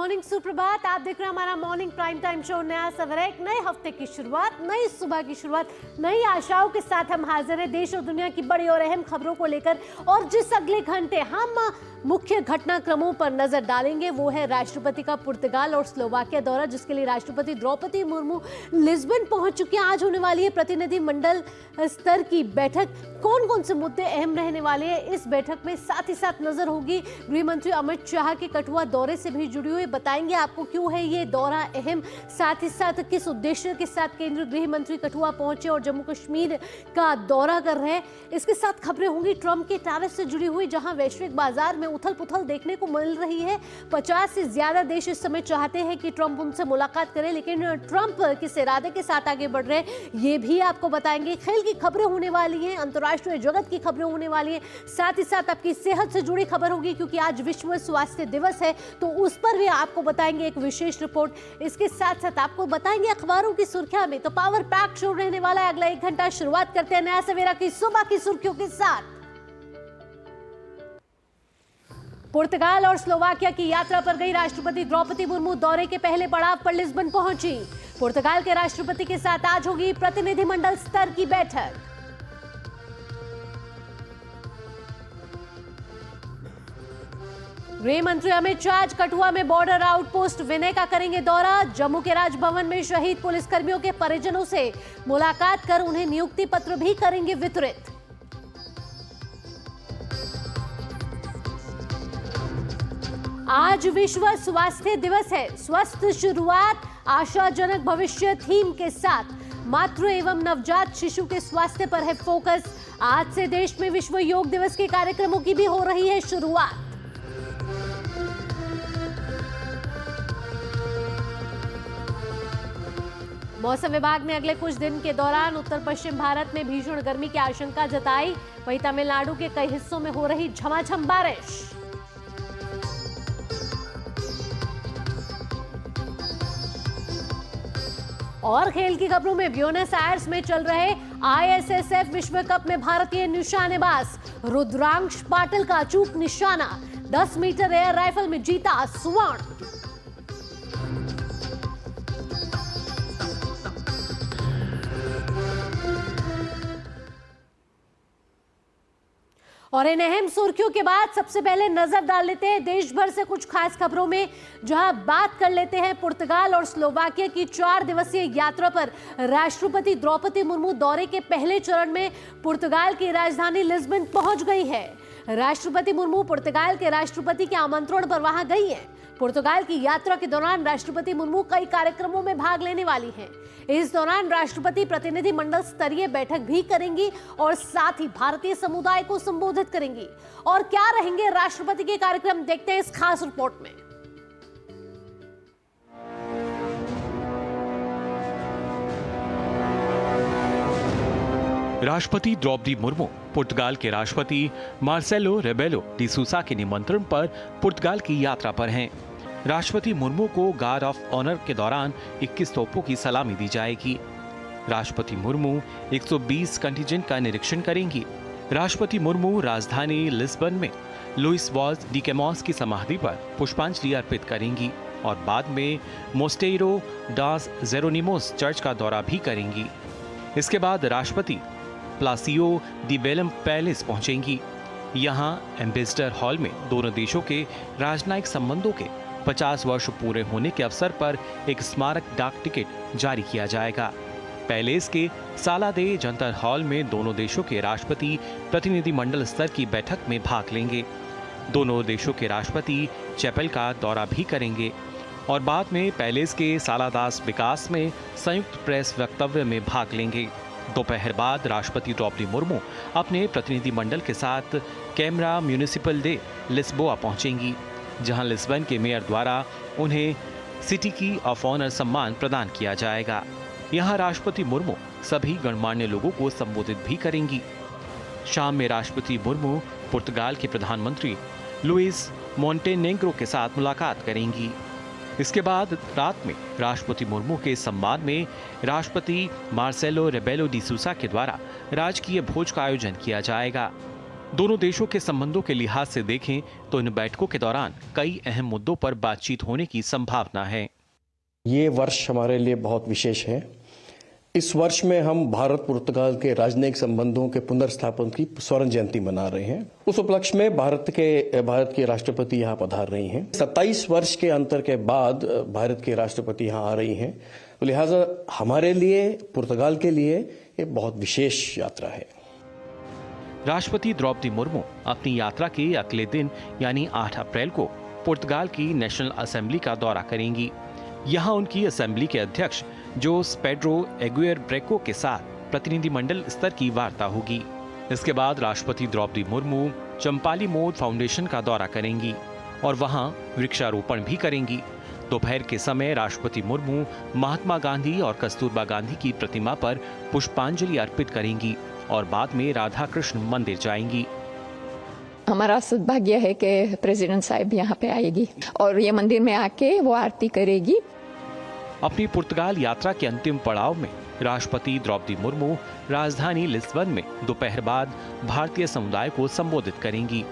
Morning सुप्रभात। आप देख रहे हैं हमारा मॉर्निंग प्राइम टाइम शो नया सवेरा। एक नए हफ्ते की शुरुआत, नई सुबह की शुरुआत, नई आशाओं के साथ हम हाजिर हैं देश और दुनिया की बड़ी और अहम खबरों को लेकर। और जिस अगले घंटे हम मुख्य घटनाक्रमों पर नजर डालेंगे वो है राष्ट्रपति का पुर्तगाल और स्लोवाकिया दौरा, जिसके लिए राष्ट्रपति द्रौपदी मुर्मू लिस्बन पहुंच चुकी हैं। आज होने वाली है प्रतिनिधिमंडल स्तर की बैठक। कौन कौन से मुद्दे अहम रहने वाले हैं इस बैठक में, साथ ही साथ नजर होगी गृह मंत्री अमित शाह के कठुआ दौरे से भी जुड़ी हुई। बताएंगे आपको क्यों है ये दौरा अहम, साथ ही साथ किस उद्देश्य के साथ केंद्रीय गृह मंत्री कठुआ पहुंचे और जम्मू कश्मीर का दौरा कर रहे हैं। इसके साथ खबरें होंगी ट्रंप के टैरिफ से जुड़ी हुई, जहां वैश्विक बाजार में उथल पुथल देखने को मिल रही है। 50 से ज्यादा देश इस समय चाहते हैं कि ट्रंप उनसे मुलाकात करें, लेकिन ट्रंप किस इरादे के साथ आगे बढ़ रहे हैं ये भी आपको बताएंगे। खेल की खबरें होने वाली हैं, अंतर्राष्ट्रीय जगत की खबरें होने वाली हैं, साथ ही साथ आपकी सेहत से जुड़ी खबर होगी क्योंकि आज विश्व स्वास्थ्य दिवस है, तो उस पर भी आपको बताएंगे एक विशेष रिपोर्ट। इसके साथ साथ आपको बताएंगे अखबारों की सुर्खियां में। तो पावर पैक शो रहने वाला है अगला 1 घंटा। शुरुआत करते हैं नया सवेरा की सुबह की सुर्खियों के साथ। पुर्तगाल और स्लोवाकिया की यात्रा पर गई राष्ट्रपति द्रौपदी मुर्मू दौरे के पहले पड़ाव पर लिस्बन पहुंची। पुर्तगाल के राष्ट्रपति के साथ आज होगी प्रतिनिधिमंडल स्तर की बैठक। गृह मंत्री अमित शाह आज कठुआ में बॉर्डर आउटपोस्ट विनय का करेंगे दौरा। जम्मू के राजभवन में शहीद पुलिसकर्मियों के परिजनों से मुलाकात कर उन्हें नियुक्ति पत्र भी करेंगे वितरित। आज विश्व स्वास्थ्य दिवस है। स्वस्थ शुरुआत आशाजनक भविष्य थीम के साथ मातृ एवं नवजात शिशु के स्वास्थ्य पर है फोकस। आज से देश में विश्व योग दिवस के कार्यक्रमों की भी हो रही है शुरुआत। मौसम विभाग ने अगले कुछ दिन के दौरान उत्तर पश्चिम भारत में भीषण गर्मी की आशंका जताई। वहीं तमिलनाडु के कई हिस्सों में हो रही झमाझम बारिश। और खेल की खबरों में ब्यूनस आयर्स में चल रहे आईएसएसएफ विश्व कप में भारतीय निशानेबाज रुद्रांश पाटिल का अचूक निशाना, 10 मीटर एयर राइफल में जीता स्वर्ण। और इन अहम सुर्खियों के बाद सबसे पहले नजर डाल लेते हैं देश भर से कुछ खास खबरों में, जहां बात कर लेते हैं पुर्तगाल और स्लोवाकिया की 4 दिवसीय यात्रा पर राष्ट्रपति द्रौपदी मुर्मू दौरे के पहले चरण में पुर्तगाल की राजधानी लिस्बन पहुंच गई है। राष्ट्रपति मुर्मू पुर्तगाल के राष्ट्रपति के आमंत्रण पर वहां गई हैं। पुर्तगाल की यात्रा के दौरान राष्ट्रपति मुर्मू कई कार्यक्रमों में भाग लेने वाली हैं। इस दौरान राष्ट्रपति प्रतिनिधिमंडल स्तरीय बैठक भी करेंगी और साथ ही भारतीय समुदाय को संबोधित करेंगी। और क्या रहेंगे राष्ट्रपति के कार्यक्रम, देखते हैं इस खास रिपोर्ट में। राष्ट्रपति द्रौपदी मुर्मू पुर्तगाल के राष्ट्रपति मार्सेलो रेबेलो डी सूसा के निमंत्रण पर पुर्तगाल की यात्रा पर हैं। राष्ट्रपति मुर्मू को गार्ड ऑफ ऑनर के दौरान 21 तोपों की सलामी दी जाएगी। राष्ट्रपति मुर्मू 120 कंटिजेंट का निरीक्षण करेंगी। राष्ट्रपति मुर्मू राजधानी लिस्बन में लुइस वॉल्स डी कैमोस की समाधि पर पुष्पांजलि अर्पित करेंगी और बाद में मोस्टेरो डास जेरोनिमोस चर्च का दौरा भी करेंगी। इसके बाद राष्ट्रपति प्लासियो दी बेलम पैलेस पहुंचेंगी। यहां एम्बेसडर हॉल में दोनों देशों के राजनयिक संबंधों के 50 वर्ष पूरे होने के अवसर पर एक स्मारक डाक टिकट जारी किया जाएगा। पैलेस के सालादे जंतर हॉल में दोनों देशों के राष्ट्रपति प्रतिनिधिमंडल स्तर की बैठक में भाग लेंगे। दोनों देशों के राष्ट्रपति चैपल का दौरा भी करेंगे और बाद में पैलेस के सालादास विकास में संयुक्त प्रेस वक्तव्य में भाग लेंगे। दोपहर बाद राष्ट्रपति द्रौपदी मुर्मू अपने प्रतिनिधिमंडल के साथ कैमरा म्यूनिसिपल डे लिस्बोआ पहुंचेंगी, जहां लिस्बन के मेयर द्वारा उन्हें सिटी की ऑफ ऑनर सम्मान प्रदान किया जाएगा। यहां राष्ट्रपति मुर्मू सभी गणमान्य लोगों को संबोधित भी करेंगी। शाम में राष्ट्रपति मुर्मू पुर्तगाल के प्रधानमंत्री लुइस मोंटेनेग्रो के साथ मुलाकात करेंगी। इसके बाद रात में राष्ट्रपति मुर्मू के सम्मान में राष्ट्रपति मार्सेलो रेबेलो डी सूसा के द्वारा राजकीय भोज का आयोजन किया जाएगा। दोनों देशों के संबंधों के लिहाज से देखें तो इन बैठकों के दौरान कई अहम मुद्दों पर बातचीत होने की संभावना है। ये वर्ष हमारे लिए बहुत विशेष है। इस वर्ष में हम भारत पुर्तगाल के राजनयिक संबंधों के पुनर्स्थापन की स्वर्ण जयंती मना रहे हैं। उस उपलक्ष्य में भारत के राष्ट्रपति यहाँ पधार रही हैं। 27 वर्ष के अंतर के बाद भारत के राष्ट्रपति यहाँ आ रही हैं, तो लिहाजा हमारे लिए, पुर्तगाल के लिए ये बहुत विशेष यात्रा है। राष्ट्रपति द्रौपदी मुर्मू अपनी यात्रा के अगले दिन यानी 8 अप्रैल को पुर्तगाल की नेशनल असेंबली का दौरा करेंगी। यहाँ उनकी असेंबली के अध्यक्ष जोस पेड्रो एगुएर ब्रेको के साथ प्रतिनिधिमंडल स्तर की वार्ता होगी। इसके बाद राष्ट्रपति द्रौपदी मुर्मू चंपाली मोड फाउंडेशन का दौरा करेंगी और वहां वृक्षारोपण भी करेंगी। दोपहर के समय राष्ट्रपति मुर्मू महात्मा गांधी और कस्तूरबा गांधी की प्रतिमा पर पुष्पांजलि अर्पित करेंगी और बाद में राधा कृष्ण मंदिर जाएंगी। हमारा सौभाग्य है कि प्रेसिडेंट साहब यहाँ पे आएगी और ये मंदिर में आके वो आरती करेगी। अपनी पुर्तगाल यात्रा के अंतिम पड़ाव में राष्ट्रपति द्रौपदी मुर्मू राजधानी लिस्बन में दोपहर बाद भारतीय समुदाय को संबोधित करेंगी।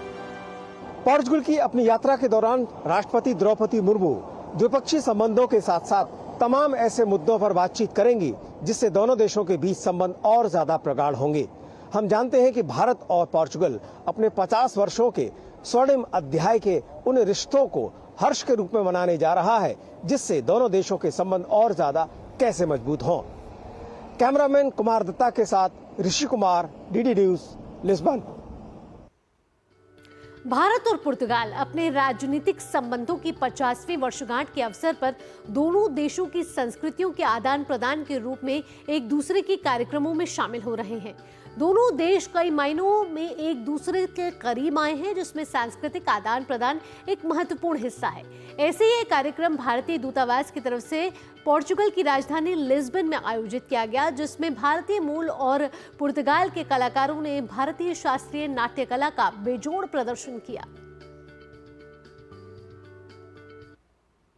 पोर्चुगल की अपनी यात्रा के दौरान राष्ट्रपति द्रौपदी मुर्मू द्विपक्षीय संबंधों के साथ साथ तमाम ऐसे मुद्दों पर बातचीत करेंगी जिससे दोनों देशों के बीच संबंध और ज्यादा प्रगाढ़ होंगे। हम जानते हैं कि भारत और पोर्चुगल अपने 50 वर्षों के स्वर्णिम अध्याय के उन रिश्तों को हर्ष के रूप में मनाने जा रहा है जिससे दोनों देशों के संबंध और ज्यादा कैसे मजबूत हों। कैमरामैन कुमार दत्ता के साथ Rishi Kumar, DD News, Lisbon. Bharat और पुर्तगाल अपने राजनीतिक संबंधों की 50वीं वर्षगांठ के अवसर पर दोनों देशों की संस्कृतियों के आदान प्रदान के रूप में एक दूसरे के कार्यक्रमों में शामिल हो रहे हैं। दोनों देश कई मायनों में एक दूसरे के करीब आए हैं, जिसमें सांस्कृतिक आदान प्रदान एक महत्वपूर्ण हिस्सा है। ऐसे ही एक कार्यक्रम भारतीय दूतावास की तरफ से पोर्चुगल की राजधानी लिस्बन में आयोजित किया गया, जिसमें भारतीय मूल और पुर्तगाल के कलाकारों ने भारतीय शास्त्रीय नाट्य कला का बेजोड़ प्रदर्शन किया।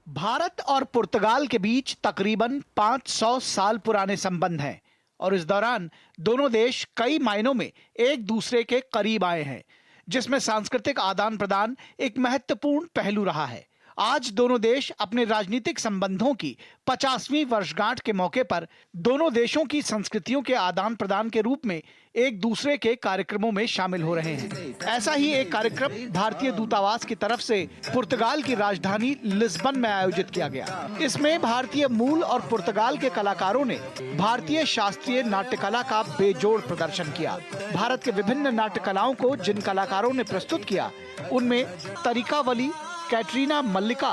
भारत और पुर्तगाल के बीच तकरीबन 500 साल पुराने संबंध हैं और इस दौरान दोनों देश कई मायनों में एक दूसरे के करीब आए हैं, जिसमें सांस्कृतिक आदान प्रदान एक महत्वपूर्ण पहलू रहा है। आज दोनों देश अपने राजनीतिक संबंधों की 50वीं वर्षगांठ के मौके पर दोनों देशों की संस्कृतियों के आदान प्रदान के रूप में एक दूसरे के कार्यक्रमों में शामिल हो रहे हैं। ऐसा ही एक कार्यक्रम भारतीय दूतावास की तरफ से पुर्तगाल की राजधानी लिस्बन में आयोजित किया गया। इसमें भारतीय मूल और पुर्तगाल के कलाकारों ने भारतीय शास्त्रीय नाट्य कला का बेजोड़ प्रदर्शन किया। भारत के विभिन्न नाट्य कलाओं को जिन कलाकारों ने प्रस्तुत किया, उनमें तरीका वली, कैटरीना मल्लिका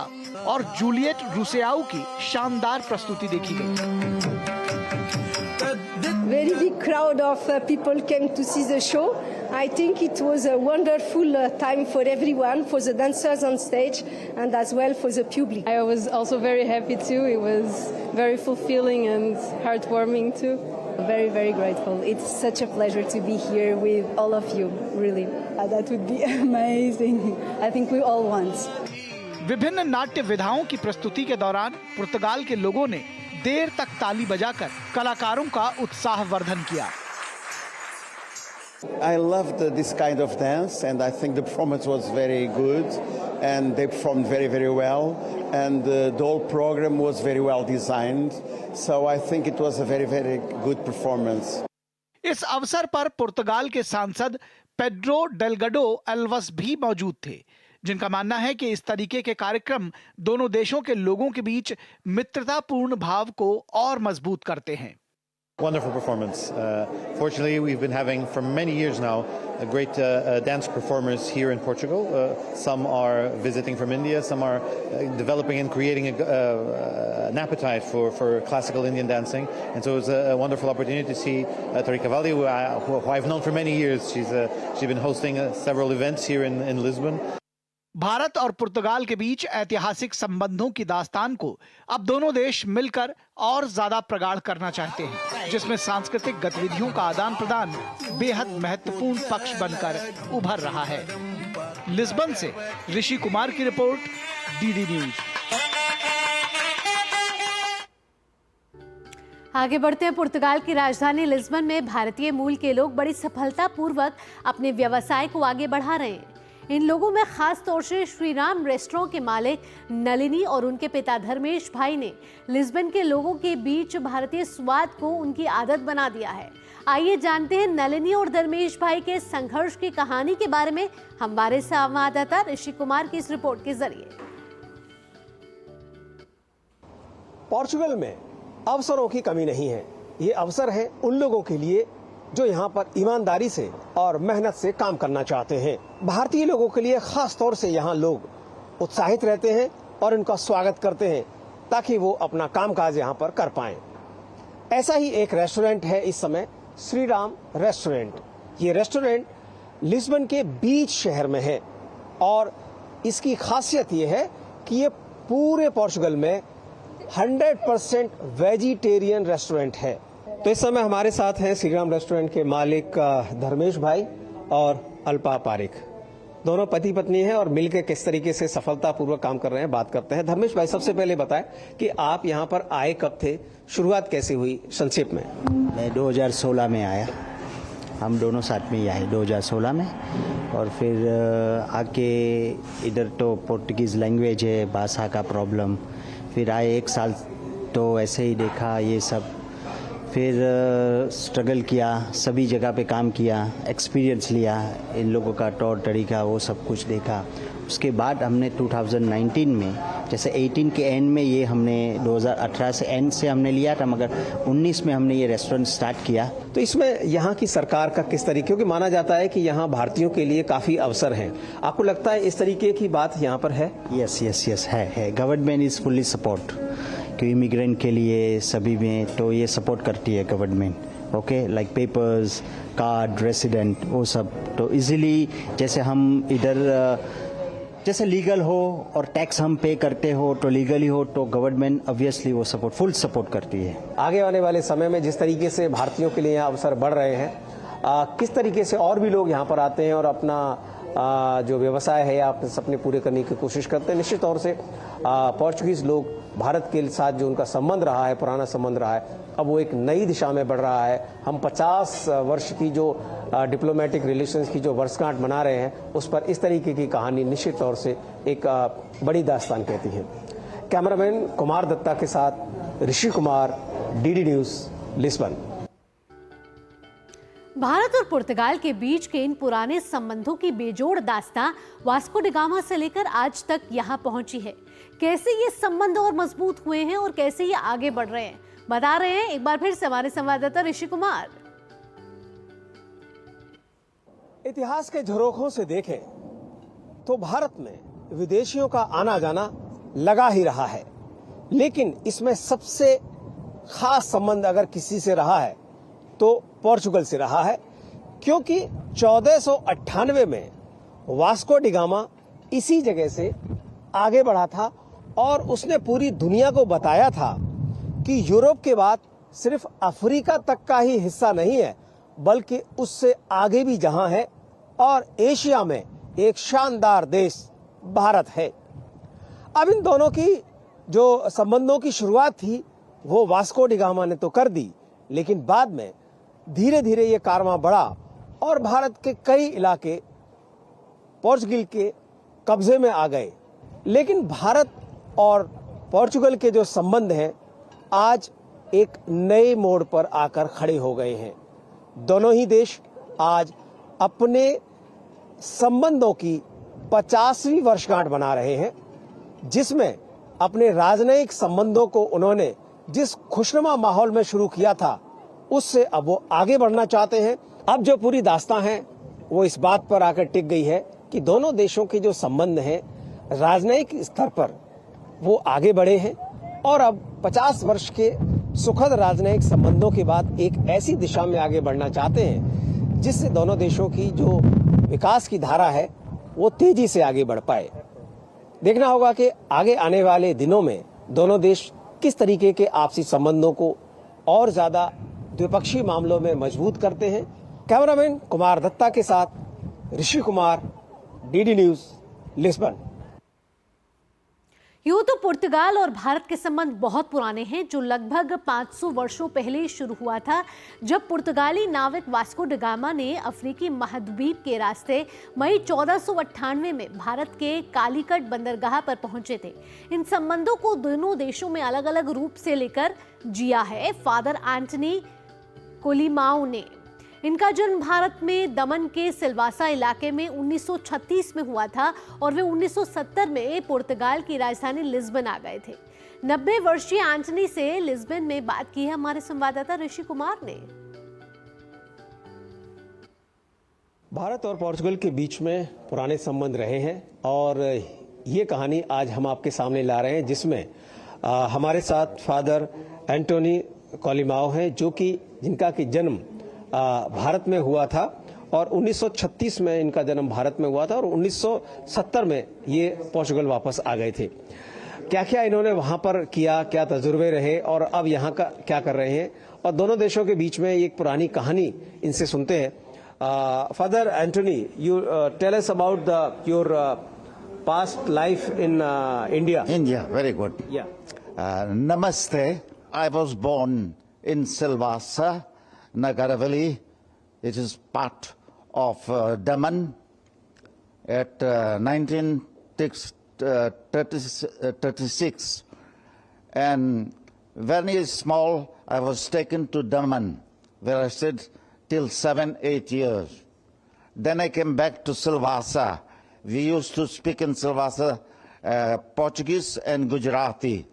और जूलियट रूसेआउ की शानदार प्रस्तुति देखी गई। Very big crowd of people came to see the show. I think it was a wonderful time for everyone, for the dancers on stage and as well for the public. I was also very happy too. It was very fulfilling and heartwarming too. Very, very grateful. It's such a pleasure to be here with all of you, really. That would be amazing. I think we all want. विभिन्न नाट्य विधाओं की प्रस्तुति के दौरान पुर्तगाल के लोगों ने देर तक ताली बजाकर कलाकारों का उत्साहवर्धन किया। I loved this kind of dance and I think the performance was very good and they performed very, very well and the whole program was very well designed. So I think it was a very, very good performance. इस अवसर पर पुर्तगाल के सांसद Pedro डेलगडो एल्वस भी मौजूद थे, जिनका मानना है कि इस तरीके के कार्यक्रम दोनों देशों के लोगों के बीच मित्रतापूर्ण भाव को और मजबूत करते हैं। Wonderful performance. Fortunately, we've been having for many years now a great dance performers here in Portugal. Some are visiting from India, some are developing and creating an appetite for classical Indian dancing. And so it was a wonderful opportunity to see Tariqa Valli, who I've known for many years. She's been hosting several events here in Lisbon. Bharat और Portugal के बीच ऐतिहासिक संबंधों की दास्तान को अब दोनों देश मिलकर और ज्यादा प्रगाढ़ करना चाहते हैं, जिसमें सांस्कृतिक गतिविधियों का आदान प्रदान बेहद महत्वपूर्ण पक्ष बनकर उभर रहा है। लिस्बन से ऋषि कुमार की रिपोर्ट, डीडी न्यूज। आगे बढ़ते हैं। पुर्तगाल की राजधानी लिस्बन में भारतीय मूल के लोग बड़ी सफलतापूर्वक अपने व्यवसाय को आगे बढ़ा रहे हैं। इन लोगों में खास तौर से श्रीराम रेस्टोरेंट के मालिक नलिनी और उनके पिता धर्मेश भाई ने लिस्बन के लोगों के बीच भारतीय स्वाद को उनकी आदत बना दिया है। आइए जानते हैं नलिनी और धर्मेश भाई के संघर्ष की कहानी के बारे में हमारे संवाददाता ऋषि कुमार की इस रिपोर्ट के जरिए। पोर्चुगल में अवसरों की कमी नहीं है। ये अवसर है उन लोगों के लिए जो यहाँ पर ईमानदारी से और मेहनत से काम करना चाहते हैं। भारतीय लोगों के लिए खास तौर से यहाँ लोग उत्साहित रहते हैं और इनका स्वागत करते हैं ताकि वो अपना कामकाज यहाँ पर कर पाएं। ऐसा ही एक रेस्टोरेंट है इस समय, श्रीराम रेस्टोरेंट। ये रेस्टोरेंट लिस्बन के बीच शहर में है और इसकी खासियत ये है कि ये पूरे पोर्चुगल में 100% वेजिटेरियन रेस्टोरेंट है। तो इस समय हमारे साथ हैं श्रीराम रेस्टोरेंट के मालिक धर्मेश भाई और अल्पा पारिक। दोनों पति पत्नी हैं और मिलकर किस तरीके से सफलतापूर्वक काम कर रहे हैं बात करते हैं। धर्मेश भाई, सबसे पहले बताएं कि आप यहाँ पर आए कब थे, शुरुआत कैसे हुई, संक्षेप में। मैं 2016 में आया, हम दोनों साथ में ही आए 2016 में। और फिर आके इधर तो पोर्टुगीज़ लैंग्वेज है, भाषा का प्रॉब्लम। फिर आए 1 साल तो ऐसे ही देखा ये सब, फिर स्ट्रगल किया, सभी जगह पे काम किया, एक्सपीरियंस लिया, इन लोगों का तौर तरीका वो सब कुछ देखा। उसके बाद हमने 2019 में, जैसे 18 के एंड में ये हमने 2018 से एंड से हमने लिया था, मगर 19 में हमने ये रेस्टोरेंट स्टार्ट किया। तो इसमें यहाँ की सरकार का किस तरीके, क्योंकि माना जाता है कि यहाँ भारतीयों के लिए काफ़ी अवसर हैं, आपको लगता है इस तरीके की बात यहाँ पर है? यस है। गवर्नमेंट इज़ फुल्ली सपोर्ट कि इमिग्रेंट के लिए सभी में तो ये सपोर्ट करती है government. Okay, like papers, card, resident, वो सब तो इजीली, जैसे हम इधर जैसे लीगल हो और टैक्स हम पे करते हो तो लीगली हो तो गवर्नमेंट ऑब्वियसली वो सपोर्ट, फुल सपोर्ट करती है। आगे आने वाले समय में जिस तरीके से भारतीयों के लिए यहाँ अवसर बढ़ रहे हैं, किस तरीके से और भी लोग यहाँ पर आते हैं और अपना जो व्यवसाय है या अपने सपने पूरे करने की कोशिश करते हैं। निश्चित तौर से पोर्चुगीज लोग भारत के साथ जो उनका संबंध रहा है, पुराना संबंध रहा है, अब वो एक नई दिशा में बढ़ रहा है। हम 50 वर्ष की जो डिप्लोमेटिक रिलेशंस की जो वर्षगांठ मना रहे हैं, उस पर इस तरीके की कहानी निश्चित तौर से एक बड़ी दास्तान कहती है। कैमरामैन कुमार दत्ता के साथ Rishi Kumar, DD News, Lisbon. Bharat और पुर्तगाल के बीच के इन पुराने संबंधों की बेजोड़ दास्तां वास्को डी गामा से लेकर आज तक यहाँ पहुंची है। कैसे ये संबंध और मजबूत हुए हैं और कैसे ये आगे बढ़ रहे हैं, बता रहे हैं एक बार फिर से हमारे संवाददाता ऋषि कुमार। इतिहास के झरोखों से देखें तो भारत में विदेशियों का आना जाना लगा ही रहा है, लेकिन इसमें सबसे खास संबंध अगर किसी से रहा है तो पोर्चुगल से रहा है, क्योंकि 1498 में वास्को डी गामा इसी जगह से आगे बढ़ा था और उसने पूरी दुनिया को बताया था कि यूरोप के बाद सिर्फ अफ्रीका तक का ही हिस्सा नहीं है, बल्कि उससे आगे भी जहां है और एशिया में एक शानदार देश भारत है। अब इन दोनों की जो संबंधों की शुरुआत थी वो वास्को डी गामा ने तो कर दी, लेकिन बाद में धीरे धीरे ये कारवां बढ़ा और भारत के कई इलाके पोर्चुगल के कब्जे में आ गए। लेकिन भारत और पोर्चुगल के जो संबंध हैं आज एक नए मोड़ पर आकर खड़े हो गए हैं। दोनों ही देश आज अपने संबंधों की 50वीं वर्षगांठ मना रहे हैं, जिसमें अपने राजनयिक संबंधों को उन्होंने जिस खुशनुमा माहौल में शुरू किया था उससे अब वो आगे बढ़ना चाहते हैं। अब जो पूरी दास्तां है वो इस बात पर आकर टिक गई है कि दोनों देशों के जो संबंध हैं राजनयिक स्तर पर वो आगे बढ़े हैं और अब 50 वर्ष के सुखद राजनयिक संबंधों के बाद एक ऐसी दिशा में आगे बढ़ना चाहते हैं जिससे दोनों देशों की जो विकास की धारा है वो तेजी से आगे बढ़ पाए। देखना होगा कि आगे आने वाले दिनों में दोनों देश किस तरीके के आपसी संबंधों को और ज्यादा द्विपक्षीय मामलों में मजबूत करते हैं। कैमरामैन कुमार दत्ता के साथ Rishi Kumar, DD News, Lisbon. यूं तो पुर्तगाल और भारत के संबंध बहुत पुराने हैं, जो लगभग 500 वर्षों पहले शुरू हुआ था, जब पुर्तगाली नाविक वास्को ड गामा ने अफ्रीकी महाद्वीप के रास्ते मई 1498 में भारत के कालीकट बंदरगाह पर पहुंचे थे। इन संबंधों को दोनों देशों में अलग अलग रूप से लेकर जिया है फादर एंटनी कोलिमाओ ने। इनका जन्म भारत में दमन के सिलवासा इलाके में 1936 में हुआ था और वे 1970 में पुर्तगाल की राजधानी लिस्बन आ गए थे। 90 वर्षीय एंटनी से लिस्बन में बात की है हमारे संवाददाता ऋषि कुमार ने। भारत और पोर्चुगल के बीच में पुराने संबंध रहे हैं और ये कहानी आज हम आपके सामने ला रहे हैं, जिसमें हमारे साथ फादर एंटोनी कोलिमाओ हैं, जो कि जिनका की जन्म भारत में हुआ था और 1936 में इनका जन्म भारत में हुआ था और 1970 में ये पोर्चुगल वापस आ गए थे। क्या क्या इन्होंने वहां पर किया, क्या तजुर्बे रहे और अब यहाँ का क्या कर रहे हैं, और दोनों देशों के बीच में एक पुरानी कहानी इनसे सुनते हैं। Father Antony, you tell us about your past life in India. India, very good. Yeah. Namaste. I was born in Silvassa, Nagaravali. It is part of Daman at 1936. And when I was small, I was taken to Daman, where I stayed till 7-8 years. Then I came back to Silvassa. We used to speak in Silvassa Portuguese and Gujarati.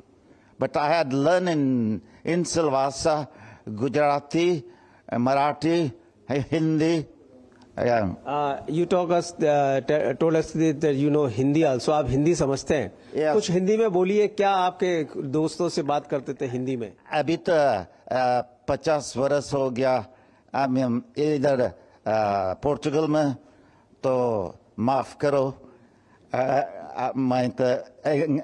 But I had learned in Silvassa Gujarati, Marathi, Hindi. You told us that you know Hindi also. आप हिंदी समझते हैं? Yeah. कुछ हिंदी में बोलिए। क्या आपके दोस्तों से बात करते थे हिंदी में? अभी तो 50 वर्ष हो गया हम इधर पोर्चुगल में, तो माफ करो मैं तो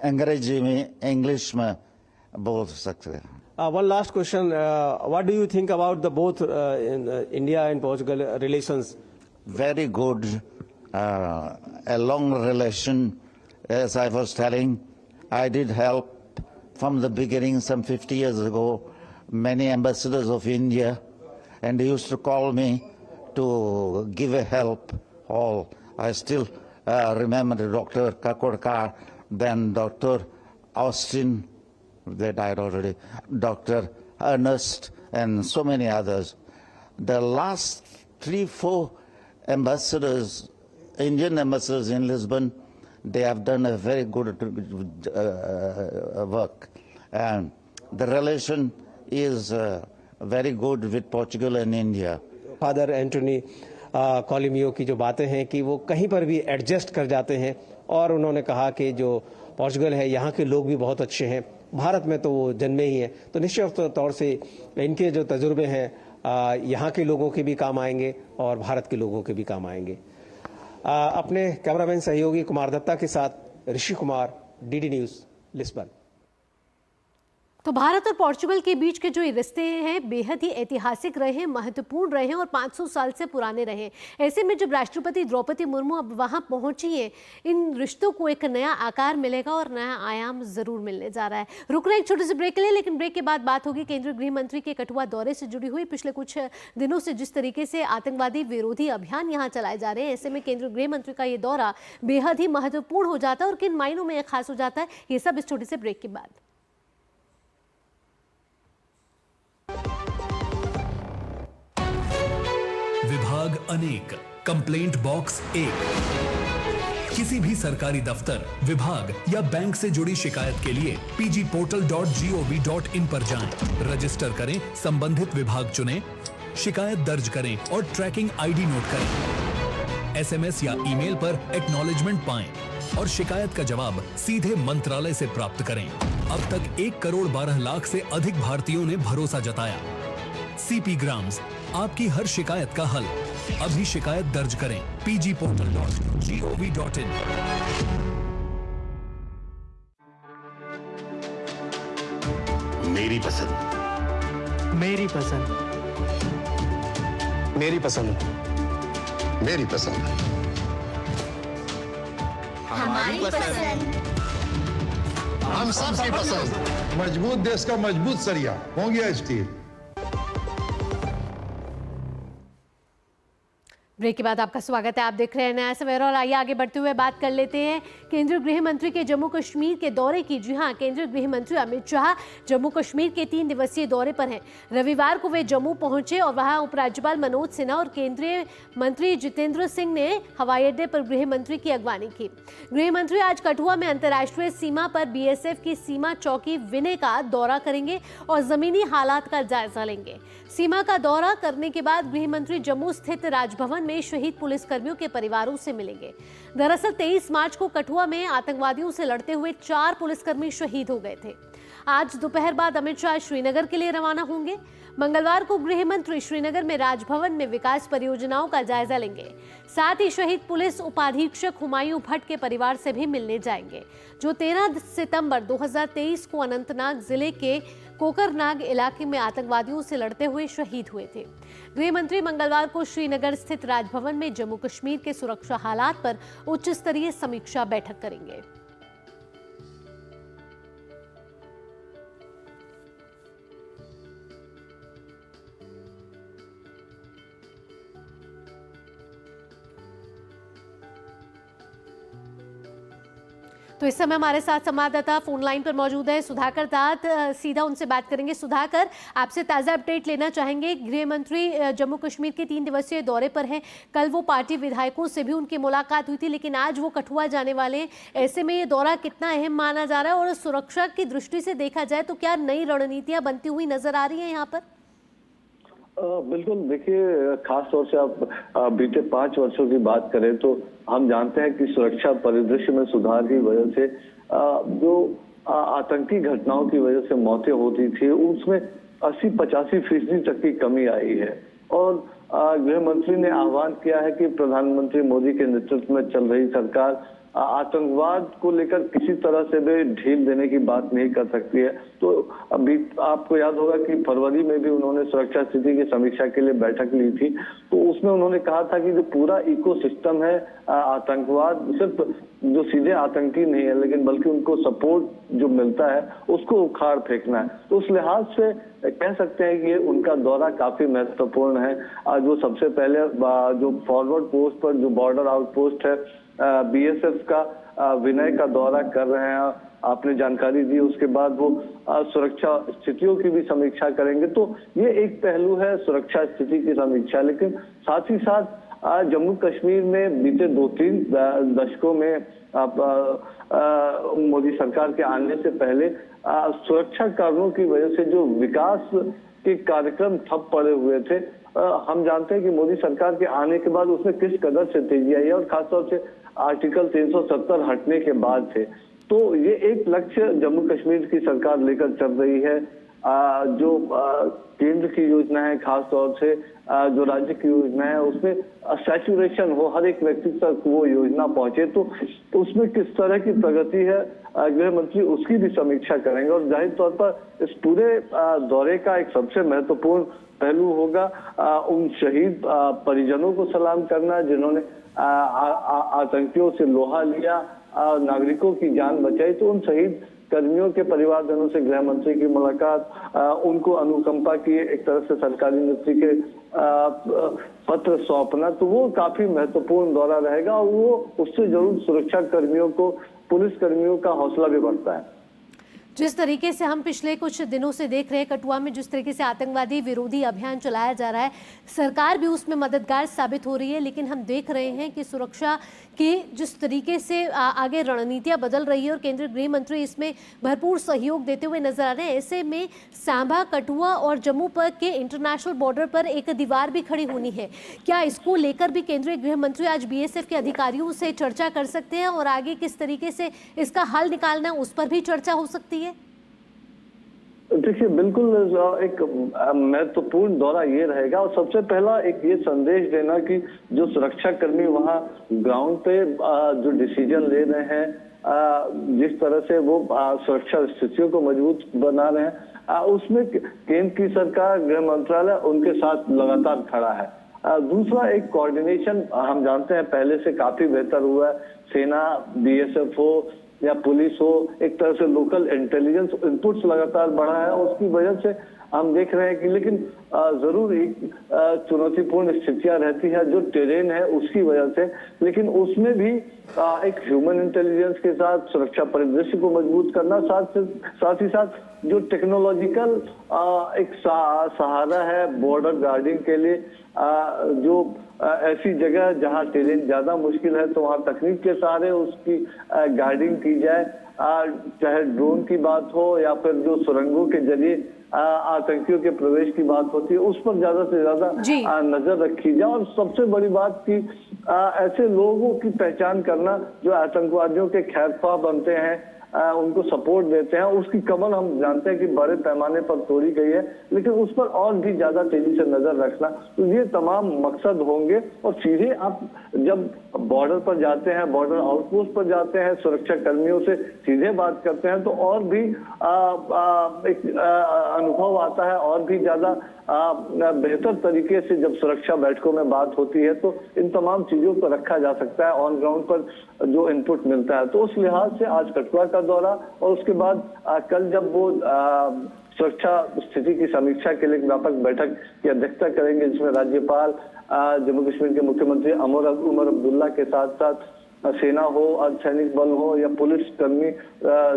अंग्रेजी में इंग्लिश में बोल सकते हैं। One last question. What do you think about the both in India and Portugal relations? Very good. A long relation. As I was telling, I did help from the beginning some 50 years ago many ambassadors of India, and they used to call me to give a help. All I still remember Dr. Kakurkar, then Dr. Austin, they died already, Dr. Ernest, and so many others. The last 3-4 ambassadors, Indian ambassadors in Lisbon, they have done a very good work. And the relation is very good with Portugal and India. Father Antony कोलिमियो की जो बातें हैं कि वो कहीं पर भी एडजस्ट कर जाते हैं, और उन्होंने कहा कि जो पोर्चुगल है यहाँ के लोग भी बहुत अच्छे हैं, भारत में तो वो जन्मे ही हैं, तो निश्चित तौर से इनके जो तजुर्बे हैं यहाँ के लोगों के भी काम आएंगे और भारत के लोगों के भी काम आएंगे। अपने कैमरामैन सहयोगी कुमार दत्ता के साथ Rishi Kumar, DD News, Lisbon. तो भारत और पोर्चुगल के बीच के जो ये रिश्ते हैं बेहद ही ऐतिहासिक रहे हैं, महत्वपूर्ण रहे हैं और 500 साल से पुराने रहे। ऐसे में जब राष्ट्रपति द्रौपदी मुर्मू अब वहां पहुंची हैं, इन रिश्तों को एक नया आकार मिलेगा और नया आयाम जरूर मिलने जा रहा है। रुक रहे एक छोटे से ब्रेक के लिए, लेकिन ब्रेक के बाद बात होगी केंद्रीय गृह मंत्री के कठुआ दौरे से जुड़ी हुई। पिछले कुछ दिनों से जिस तरीके से आतंकवादी विरोधी अभियान यहाँ चलाए जा रहे हैं, ऐसे में केंद्रीय गृह मंत्री का ये दौरा बेहद ही महत्वपूर्ण हो जाता है और किन मायनों में यह खास हो जाता है, ये सब इस छोटे से ब्रेक के बाद। विभाग अनेक, कंप्लेंट बॉक्स 1। किसी भी सरकारी दफ्तर, विभाग या बैंक से जुड़ी शिकायत के लिए pgportal.gov.in पर जाएं, रजिस्टर करें, संबंधित विभाग चुनें, शिकायत दर्ज करें और ट्रैकिंग आईडी नोट करें। एसएमएस या ईमेल पर एक्नॉलेजमेंट पाएं और शिकायत का जवाब सीधे मंत्रालय से प्राप्त करें। अब तक 1,12,00,000 से अधिक भारतीयों ने भरोसा जताया। सीपी ग्राम्स, आपकी हर शिकायत का हल। अभी शिकायत दर्ज करें pgportal.gov.in। मेरी पसंद, मेरी पसंद, मेरी पसंद, मेरी पसंद, हमारी पसंद, हम सबकी पसंद। मजबूत देश का मजबूत सरिया हो गया स्टील। ब्रेक के बाद आपका स्वागत है। आप देख रहे हैं नया सवेरा और आइए आगे बढ़ते हुए बात कर लेते हैं केंद्रीय गृह मंत्री के जम्मू कश्मीर के दौरे की। जी हां, केंद्रीय गृह मंत्री अमित शाह जम्मू कश्मीर के 3 दिवसीय दौरे पर हैं। रविवार को वे जम्मू पहुंचे और वहां उपराज्यपाल मनोज सिन्हा और केंद्रीय मंत्री जितेंद्र सिंह ने हवाई अड्डे पर गृह मंत्री की अगवानी की। गृह मंत्री आज कठुआ में अंतर्राष्ट्रीय सीमा पर बीएसएफ की सीमा चौकी विनय का दौरा करेंगे और जमीनी हालात का जायजा लेंगे। सीमा का दौरा करने के बाद गृह मंत्री जम्मू स्थित राजभवन में शहीद पुलिसकर्मियों के परिवारों से मिलेंगे। दरअसल 23 मार्च को कठुआ में आतंकवादियों से लड़ते हुए 4 पुलिसकर्मी शहीद हो गए थे। आज दोपहर बाद अमित शाह श्रीनगर के लिए रवाना होंगे। मंगलवार को गृह मंत्री श्रीनगर में राजभवन में विकास परियोजनाओं का जायजा लेंगे। साथ ही शहीद पुलिस उपाधीक्षक हुमायूं भट्ट के परिवार से भी मिलने जाएंगे, जो 13 सितंबर 2023 को अनंतनाग जिले के कोकरनाग इलाके में आतंकवादियों से लड़ते हुए शहीद हुए थे। गृह मंत्री मंगलवार को श्रीनगर स्थित राजभवन में जम्मू कश्मीर के सुरक्षा हालात पर उच्च स्तरीय समीक्षा बैठक करेंगे। तो इस समय हमारे साथ संवाददाता फोन लाइन पर मौजूद है सुधाकर तात। सीधा उनसे बात करेंगे। सुधाकर, आपसे ताज़ा अपडेट लेना चाहेंगे। गृह मंत्री जम्मू कश्मीर के 3 दिवसीय दौरे पर हैं। कल वो पार्टी विधायकों से भी उनकी मुलाकात हुई थी, लेकिन आज वो कठुआ जाने वाले हैं। ऐसे में ये दौरा कितना अहम माना जा रहा है और सुरक्षा की दृष्टि से देखा जाए तो क्या नई रणनीतियां बनती हुई नजर आ रही है यहाँ पर? बिल्कुल, देखिए, खास तौर से आप बीते 5 वर्षों की बात करें तो हम जानते हैं कि सुरक्षा परिदृश्य में सुधार की वजह से जो आतंकी घटनाओं की वजह से मौतें होती थी उसमें 80-85% तक की कमी आई है। और गृह मंत्री ने आह्वान किया है कि प्रधानमंत्री मोदी के नेतृत्व में चल रही सरकार आतंकवाद को लेकर किसी तरह से भी ढील देने की बात नहीं कर सकती है। तो अभी आपको याद होगा कि फरवरी में भी उन्होंने सुरक्षा स्थिति की समीक्षा के लिए बैठक ली थी, तो उसमें उन्होंने कहा था कि जो पूरा इकोसिस्टम है आतंकवाद, सिर्फ जो सीधे आतंकी नहीं है लेकिन बल्कि उनको सपोर्ट जो मिलता है उसको उखाड़ फेंकना है। तो उस लिहाज से कह सकते हैं कि ये उनका दौरा काफी महत्वपूर्ण है। आज वो सबसे पहले जो फॉरवर्ड पोस्ट पर जो बॉर्डर आउटपोस्ट है बीएसएफ का विनय का दौरा कर रहे हैं, आपने जानकारी दी। उसके बाद वो सुरक्षा स्थितियों की भी समीक्षा करेंगे। तो ये एक पहलू है सुरक्षा स्थिति की समीक्षा, लेकिन साथ ही साथ जम्मू कश्मीर में बीते 2-3 दशकों में मोदी सरकार के आने से पहले सुरक्षा कारणों की वजह से जो विकास के कार्यक्रम ठप पड़े हुए थे, हम जानते हैं कि मोदी सरकार के आने के बाद उसमें किस कदर से तेजी आई है और खासतौर से आर्टिकल 370 हटने के बाद से। तो ये एक लक्ष्य जम्मू कश्मीर की सरकार लेकर चल रही है। जो केंद्र की योजना है, खास तौर से जो राज्य की योजना है, उसमें सैचुरेशन हो, हर एक व्यक्ति तक वो योजना पहुंचे। तो उसमें किस तरह की प्रगति है गृह मंत्री उसकी भी समीक्षा करेंगे। और जाहिर तौर पर इस पूरे दौरे का एक सबसे महत्वपूर्ण पहलू होगा उन शहीद परिजनों को सलाम करना जिन्होंने आतंकियों से लोहा लिया, नागरिकों की जान बचाई। तो उन शहीद कर्मियों के परिवारजनों से गृह मंत्री की मुलाकात, उनको अनुकंपा की एक तरह से सरकारी नीति के पत्र सौंपना, तो वो काफी महत्वपूर्ण दौरा रहेगा और वो उससे जरूर सुरक्षा कर्मियों को, पुलिस कर्मियों का हौसला भी बढ़ता है। जिस तरीके से हम पिछले कुछ दिनों से देख रहे हैं कठुआ में जिस तरीके से आतंकवादी विरोधी अभियान चलाया जा रहा है, सरकार भी उसमें मददगार साबित हो रही है, लेकिन हम देख रहे हैं कि सुरक्षा की जिस तरीके से आगे रणनीतियां बदल रही है और केंद्रीय गृह मंत्री इसमें भरपूर सहयोग देते हुए नजर आ रहे हैं। ऐसे में सांबा, कठुआ और जम्मू पर के इंटरनेशनल बॉर्डर पर एक दीवार भी खड़ी होनी है। क्या इसको लेकर भी केंद्रीय गृह मंत्री आज बीएसएफ के अधिकारियों से चर्चा कर सकते हैं और आगे किस तरीके से इसका हल निकालना उस पर भी चर्चा हो सकती है? देखिए, बिल्कुल एक महत्वपूर्ण दौरा ये रहेगा और सबसे पहला एक ये संदेश देना कि जो सुरक्षा कर्मी वहाँ ग्राउंड पे जो डिसीजन ले रहे हैं, जिस तरह से वो सुरक्षा स्थितियों को मजबूत बना रहे हैं, उसमें केंद्र की सरकार, गृह मंत्रालय उनके साथ लगातार खड़ा है। दूसरा एक कोऑर्डिनेशन हम जानते हैं पहले से काफी बेहतर हुआ है। सेना, बीएसएफ हो या पुलिस हो, एक तरह से लोकल इंटेलिजेंस इनपुट्स लगातार बढ़ा है, उसकी वजह से हम देख रहे हैं कि लेकिन जरूर एक चुनौतीपूर्ण स्थितियां रहती है जो टेरेन है उसकी वजह से, लेकिन उसमें भी एक ह्यूमन इंटेलिजेंस के साथ सुरक्षा परिदृश्य को मजबूत करना, साथ ही साथ जो टेक्नोलॉजिकल एक सहारा है बॉर्डर गार्डिंग के लिए, जो ऐसी जगह जहां टेरेन ज्यादा मुश्किल है तो वहां तकनीक के सहारे उसकी गार्डिंग की जाए, चाहे ड्रोन की बात हो या फिर जो सुरंगों के जरिए आतंकियों के प्रवेश की बात होती है उस पर ज्यादा से ज्यादा नजर रखी जाए। और सबसे बड़ी बात कि ऐसे लोगों की पहचान करना जो आतंकवादियों के खैरख्वाह बनते हैं, उनको सपोर्ट देते हैं, उसकी कमर हम जानते हैं कि बड़े पैमाने पर तोड़ी गई है, लेकिन उस पर और भी ज्यादा तेजी से नजर रखना, तो ये तमाम मकसद होंगे। और सीधे आप जब बॉर्डर पर जाते हैं, बॉर्डर आउटपोस्ट पर जाते हैं, सुरक्षा कर्मियों से सीधे बात करते हैं तो और भी एक अनुभव आता है, और भी ज्यादा बेहतर तरीके से जब सुरक्षा बैठकों में बात होती है तो इन तमाम चीजों को रखा जा सकता है ऑन ग्राउंड पर जो इनपुट मिलता है। तो उस लिहाज से आज कठुआ का दौरा और उसके बाद कल जब वो सुरक्षा स्थिति की समीक्षा के लिए एक व्यापक बैठक की अध्यक्षता करेंगे जिसमें राज्यपाल, जम्मू कश्मीर के मुख्यमंत्री उमर अब्दुल्ला के साथ साथ सेना हो, अर्धसैनिक बल हो या पुलिस कर्मी,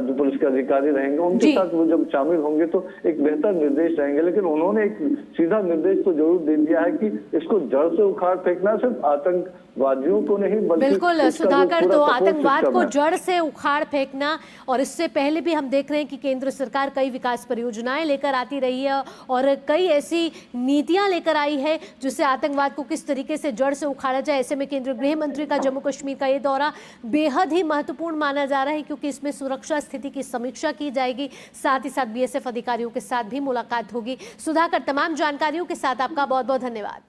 जो पुलिस के अधिकारी रहेंगे उनके साथ वो जब शामिल होंगे तो एक बेहतर निर्देश रहेंगे। लेकिन उन्होंने एक सीधा निर्देश तो जरूर दे दिया है कि इसको जड़ से उखाड़ फेंकना, सिर्फ आतंकवादियों को नहीं बल्कि बिल्कुल सुधाकर, तो आतंकवाद को जड़ से उखाड़ फेंकना। और इससे पहले भी हम देख रहे हैं कि केंद्र सरकार कई विकास परियोजनाएं लेकर आती रही है और कई ऐसी नीतियां लेकर आई है जिससे आतंकवाद को किस तरीके से जड़ से उखाड़ा जाए। ऐसे में केंद्रीय गृह मंत्री का जम्मू कश्मीर का ये दौरा बेहद ही महत्वपूर्ण माना जा रहा है क्योंकि इसमें सुरक्षा स्थिति की समीक्षा की जाएगी, साथ ही साथ बीएसएफ अधिकारियों के साथ भी मुलाकात होगी। सुधाकर, तमाम जानकारियों के साथ आपका बहुत बहुत धन्यवाद।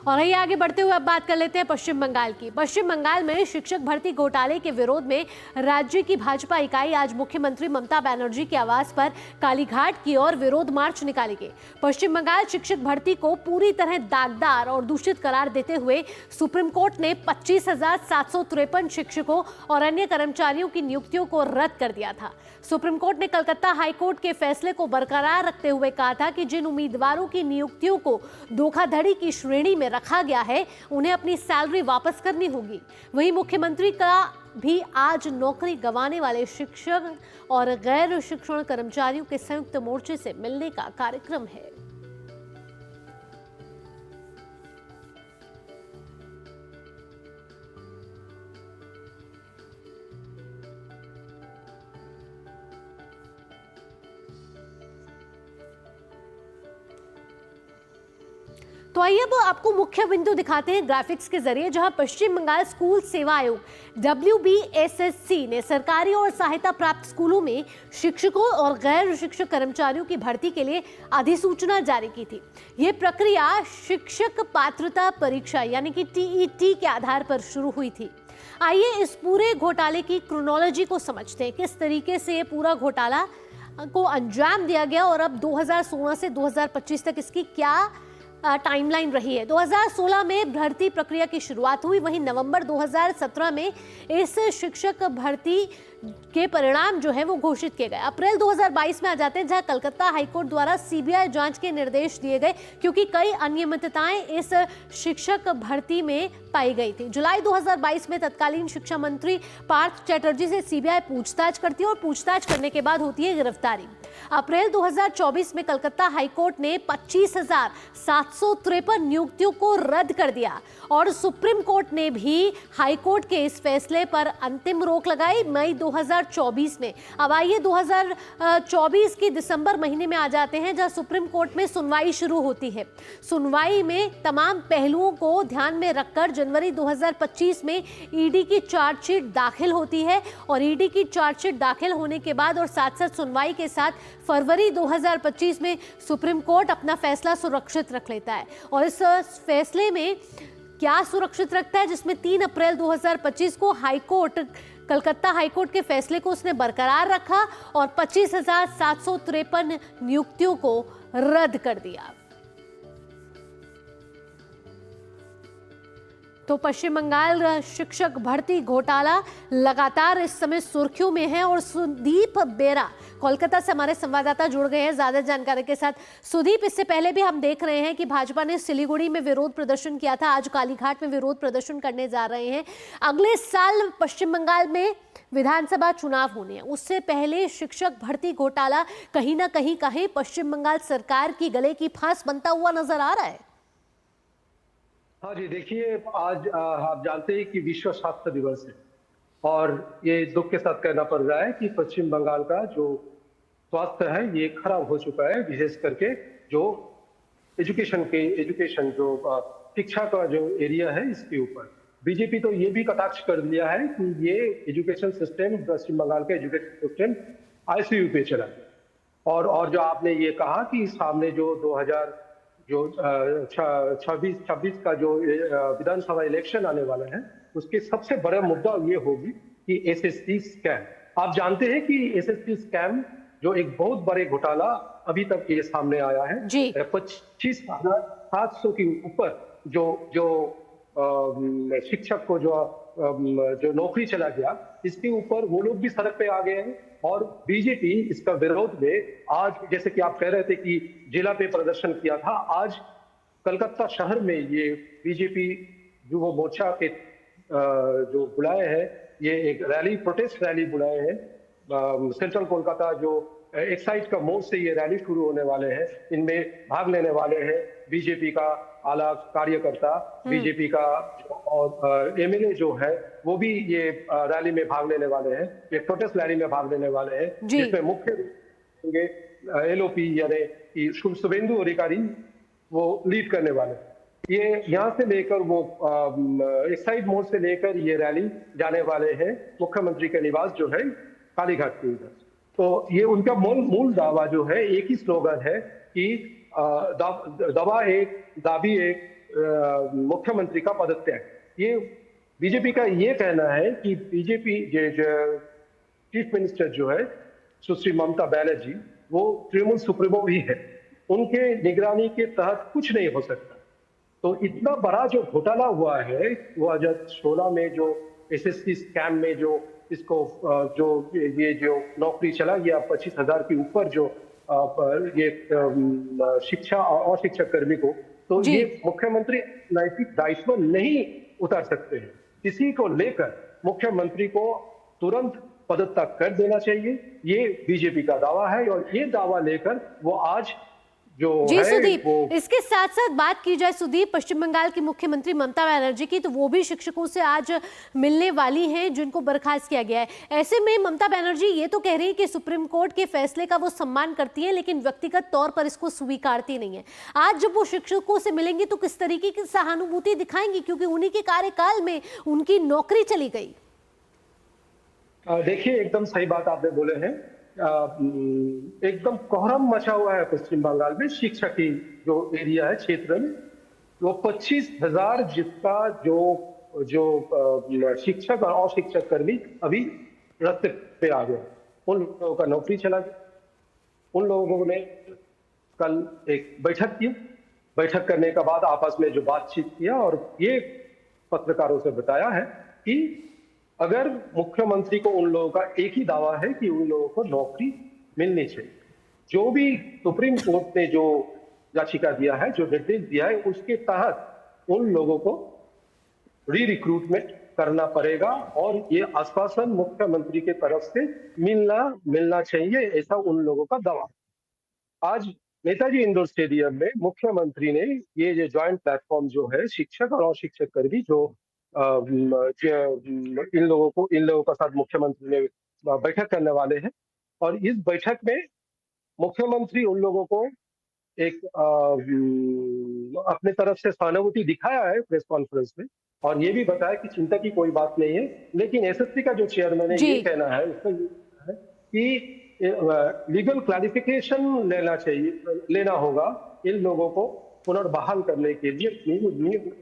और आइए आगे बढ़ते हुए अब बात कर लेते हैं पश्चिम बंगाल की। पश्चिम बंगाल में शिक्षक भर्ती घोटाले के विरोध में राज्य की भाजपा इकाई आज मुख्यमंत्री ममता बनर्जी के आवास पर कालीघाट की ओर विरोध मार्च निकालेगी। पश्चिम बंगाल शिक्षक भर्ती को पूरी तरह दागदार और दूषित करार देते हुए सुप्रीम कोर्ट ने 25,753 शिक्षकों और अन्य कर्मचारियों की नियुक्तियों को रद्द कर दिया था। सुप्रीम कोर्ट ने कलकत्ता हाईकोर्ट के फैसले को बरकरार रखते हुए कहा था कि जिन उम्मीदवारों की नियुक्तियों को धोखाधड़ी की श्रेणी में रखा गया है उन्हें अपनी सैलरी वापस करनी होगी। वहीं मुख्यमंत्री का भी आज नौकरी गंवाने वाले शिक्षक और गैर शिक्षण कर्मचारियों के संयुक्त मोर्चे से मिलने का कार्यक्रम है। तो आइए अब आपको मुख्य बिंदु दिखाते हैं ग्राफिक्स के जरिए, जहां पश्चिम बंगाल स्कूल सेवा आयोग WBSSC ने सरकारी और सहायता प्राप्त स्कूलों में शिक्षकों और गैर शिक्षक कर्मचारियों की भर्ती के लिए अधिसूचना जारी की थी। यह प्रक्रिया शिक्षक पात्रता परीक्षा यानी कि TET के आधार पर शुरू हुई थी। आइए इस पूरे घोटाले की क्रोनोलॉजी को समझते हैं, किस तरीके से ये पूरा घोटाला को अंजाम दिया गया और अब 2016 से 2025 तक इसकी क्या टाइमलाइन रही है। 2016 में भर्ती प्रक्रिया की शुरुआत हुई, वहीं नवंबर 2017 में इस शिक्षक भर्ती के परिणाम जो है वो घोषित किए गए। अप्रैल 2022 में आ जाते हैं जहां कलकत्ता हाईकोर्ट द्वारा CBI जांच के निर्देश दिए गए क्योंकि कई अनियमितताएं इस शिक्षक भर्ती में पाई गई थी। जुलाई 2022 में तत्कालीन शिक्षा मंत्री पार्थ चैटर्जी से CBI पूछताछ करती है और पूछताछ करने के बाद होती है गिरफ्तारी। अप्रैल 2024 में कलकत्ता हाईकोर्ट ने 25,753 नियुक्तियों को रद्द कर दिया और सुप्रीम कोर्ट ने भी हाईकोर्ट के इस फैसले पर अंतिम रोक लगाई मई 2024 में। अब आइए 2024 की दिसंबर महीने में आ जाते हैं जहां सुप्रीम कोर्ट में सुनवाई शुरू होती है। सुनवाई में तमाम पहलुओं को ध्यान में रखकर जनवरी 2025 में ईडी की चार्जशीट दाखिल होती है और ईडी की चार्जशीट दाखिल होने के बाद और साथ साथ सुनवाई के साथ फरवरी 2025 में सुप्रीम कोर्ट अपना फैसला सुरक्षित रख लेता है। और इस फैसले में क्या सुरक्षित रखता है, जिसमें 3 अप्रैल 2025 को हाईकोर्ट कलकत्ता हाईकोर्ट के फैसले को उसने बरकरार रखा और 25,753 नियुक्तियों को रद्द कर दिया। तो पश्चिम बंगाल शिक्षक भर्ती घोटाला लगातार इस समय सुर्खियों में है और सुदीप बेरा कोलकाता से हमारे संवाददाता जुड़ गए हैं ज्यादा जानकारी के साथ। सुदीप, इससे पहले भी हम देख रहे हैं कि भाजपा ने सिलीगुड़ी में विरोध प्रदर्शन किया था, आज कालीघाट में विरोध प्रदर्शन करने जा रहे हैं। अगले साल पश्चिम बंगाल में विधानसभा चुनाव होने हैं, उससे पहले शिक्षक भर्ती घोटाला कहीं ना कहीं पश्चिम बंगाल सरकार की गले की फांस बनता हुआ नजर आ रहा है। हाँ जी, देखिए आज आप जानते हैं कि विश्व स्वास्थ्य दिवस है और ये दुख के साथ कहना पड़ रहा है कि पश्चिम बंगाल का जो स्वास्थ्य है ये खराब हो चुका है, विशेष करके जो एजुकेशन जो शिक्षा का जो एरिया है इसके ऊपर बीजेपी तो ये भी कटाक्ष कर दिया है कि ये एजुकेशन सिस्टम, पश्चिम बंगाल का एजुकेशन सिस्टम आईसीयू पे चला और जो आपने ये कहा कि सामने जो 2026 का जो विधानसभा इलेक्शन आने वाला है उसके सबसे बड़ा मुद्दा ये होगी कि एसएससी स्कैम। आप जानते हैं कि एसएससी स्कैम जो एक बहुत बड़े घोटाला अभी तक ये सामने आया है, 25,700 के ऊपर जो शिक्षक को जो नौकरी चला गया, इसके ऊपर वो लोग भी सड़क पे आ गए हैं और बीजेपी इसका विरोध में आज, जैसे कि आप कह रहे थे कि जिला पे प्रदर्शन किया था, आज कलकत्ता शहर में ये बीजेपी युवा मोर्चा के जो बुलाए हैं, ये एक रैली, प्रोटेस्ट रैली बुलाए हैं सेंट्रल कोलकाता जो एक्साइड का मोड़ से ये रैली शुरू होने वाले हैं। इनमें भाग लेने वाले हैं बीजेपी का आला कार्यकर्ता, बीजेपी का और एमएलए जो है वो भी ये रैली में भाग लेने वाले हैं, ये प्रोटेस्ट रैली में भाग लेने वाले हैं, जिसमें मुख्य एलओपी यानी कि शुभेंदु अधिकारी वो लीड करने वाले। ये यहाँ से लेकर वो एक्साइड मोड़ से लेकर ये रैली जाने वाले हैं मुख्यमंत्री के निवास जो है कालीघाट के उधर। तो ये उनका मूल दावा जो है, एक ही स्लोगन है कि दवा एक दाबी एक मुख्यमंत्री का पदत्याग। ये बीजेपी का ये कहना है कि बीजेपी चीफ मिनिस्टर जो है सुश्री ममता बनर्जी वो तृणमूल सुप्रीमो ही है, उनके निगरानी के तहत कुछ नहीं हो सकता। तो इतना बड़ा जो घोटाला हुआ है 2016 में जो एसएससी स्कैम में जो इसको जो नौकरी चला गया 25,000 के ऊपर जो ये शिक्षा और शिक्षक कर्मी को, तो ये मुख्यमंत्री नैतिक दायित्व नहीं उतार सकते हैं। इसी को लेकर मुख्यमंत्री को तुरंत पदत्याग कर देना चाहिए, ये बीजेपी का दावा है और ये दावा लेकर वो आज जो जी है सुदीप, वो इसके साथ साथ बात की जाए सुदीप, पश्चिम बंगाल की मुख्यमंत्री ममता बनर्जी की, तो वो भी शिक्षकों से आज मिलने वाली हैं जिनको बर्खास्त किया गया है। ऐसे में ममता बनर्जी ये तो कह रही है कि सुप्रीम कोर्ट के फैसले का वो सम्मान करती है लेकिन व्यक्तिगत तौर पर इसको स्वीकारती नहीं है। आज जब वो शिक्षकों से मिलेंगी तो किस तरीके की सहानुभूति दिखाएंगी, क्योंकि उन्हीं के कार्यकाल में उनकी नौकरी चली गई। देखिए, एकदम सही बात आपने बोले हैं, एकदम कोहराम मचा हुआ है पश्चिम बंगाल में शिक्षा की जो एरिया है क्षेत्र में। वो 25,000 जिसका जो शिक्षक और अशिक्षक कर्मी अभी रास्ते पे आ गए, उन लोगों का नौकरी चला गया। उन लोगों ने कल एक बैठक की, बैठक करने के बाद आपस में जो बातचीत किया और ये पत्रकारों से बताया है कि अगर मुख्यमंत्री को, उन लोगों का एक ही दावा है कि उन लोगों को नौकरी मिलनी चाहिए। जो भी सुप्रीम कोर्ट ने जो याचिका दिया है, जो निर्देश दिया है, उसके तहत उन लोगों को रिक्रूटमेंट करना पड़ेगा और ये आश्वासन मुख्यमंत्री के तरफ से मिलना चाहिए, ऐसा उन लोगों का दावा। आज नेताजी इंडोर स्टेडियम में मुख्यमंत्री ने ये जो ज्वाइंट प्लेटफॉर्म जो है शिक्षक और अशिक्षक कर्मी जो इन लोगों का साथ मुख्यमंत्री ने बैठक करने वाले हैं और इस बैठक में मुख्यमंत्री उन लोगों को एक अपने तरफ से सहानुभूति दिखाया है प्रेस कॉन्फ्रेंस में और ये भी बताया कि चिंता की कोई बात नहीं है। लेकिन एसएससी का जो चेयरमैन है ये कहना है, उसका ये कहना है कि लीगल क्लैरिफिकेशन लेना होगा इन लोगों को पुनर्बहाल करने के लिए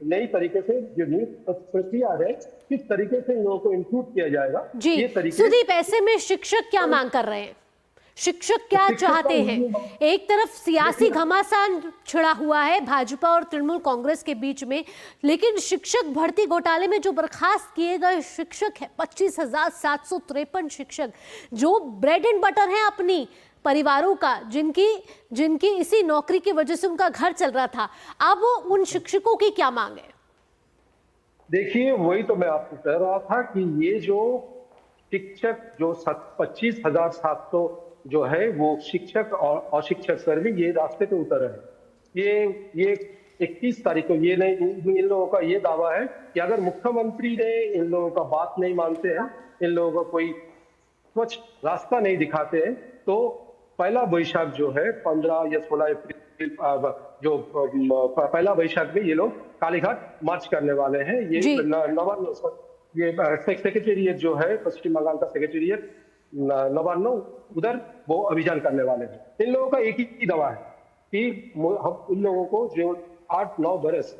नई तरीके से जो नियुक्त प्रक्रिया है किस तरीके से इन लोगों को इंक्लूड किया जाएगा। जी सुदीप, ऐसे में शिक्षक क्या मांग कर रहे हैं? शिक्षक क्या चाहते हैं? एक तरफ सियासी घमासान छिड़ा हुआ है भाजपा और तृणमूल कांग्रेस के बीच में, लेकिन शिक्षक भर्ती घोटाले में जो बर्खास्त किए गए शिक्षक है 25,753 शिक्षक जो ब्रेड एंड बटर हैं अपनी परिवारों का, जिनकी इसी नौकरी की वजह से उनका घर चल रहा था, अब उन शिक्षकों की क्या मांग है? देखिए, वही तो मैं आपको कह रहा था कि ये जो शिक्षक जो 25,700 जो है वो शिक्षक और अशिक्षक कर्मी ये रास्ते पे उतर रहे हैं। ये 21 तारीख को ये नहीं, इन लोगों का ये दावा है कि अगर मुख्यमंत्री ने इन लोगों का बात नहीं मानते हैं, इन लोगों का कोई स्वच्छ रास्ता नहीं दिखाते हैं, तो पहला वैशाख जो है 15 या 16 अप्रैल जो पहला वैशाख में ये लोग कालीघाट मार्च करने वाले हैं। ये ये सेक्रेटेरिएट जो है पश्चिम बंगाल का सेक्रेटेरिएट नवान्न, उधर वो अभियान करने वाले हैं। इन लोगों का एक ही दावा है कि हम इन लोगों को जो 8-9 बरस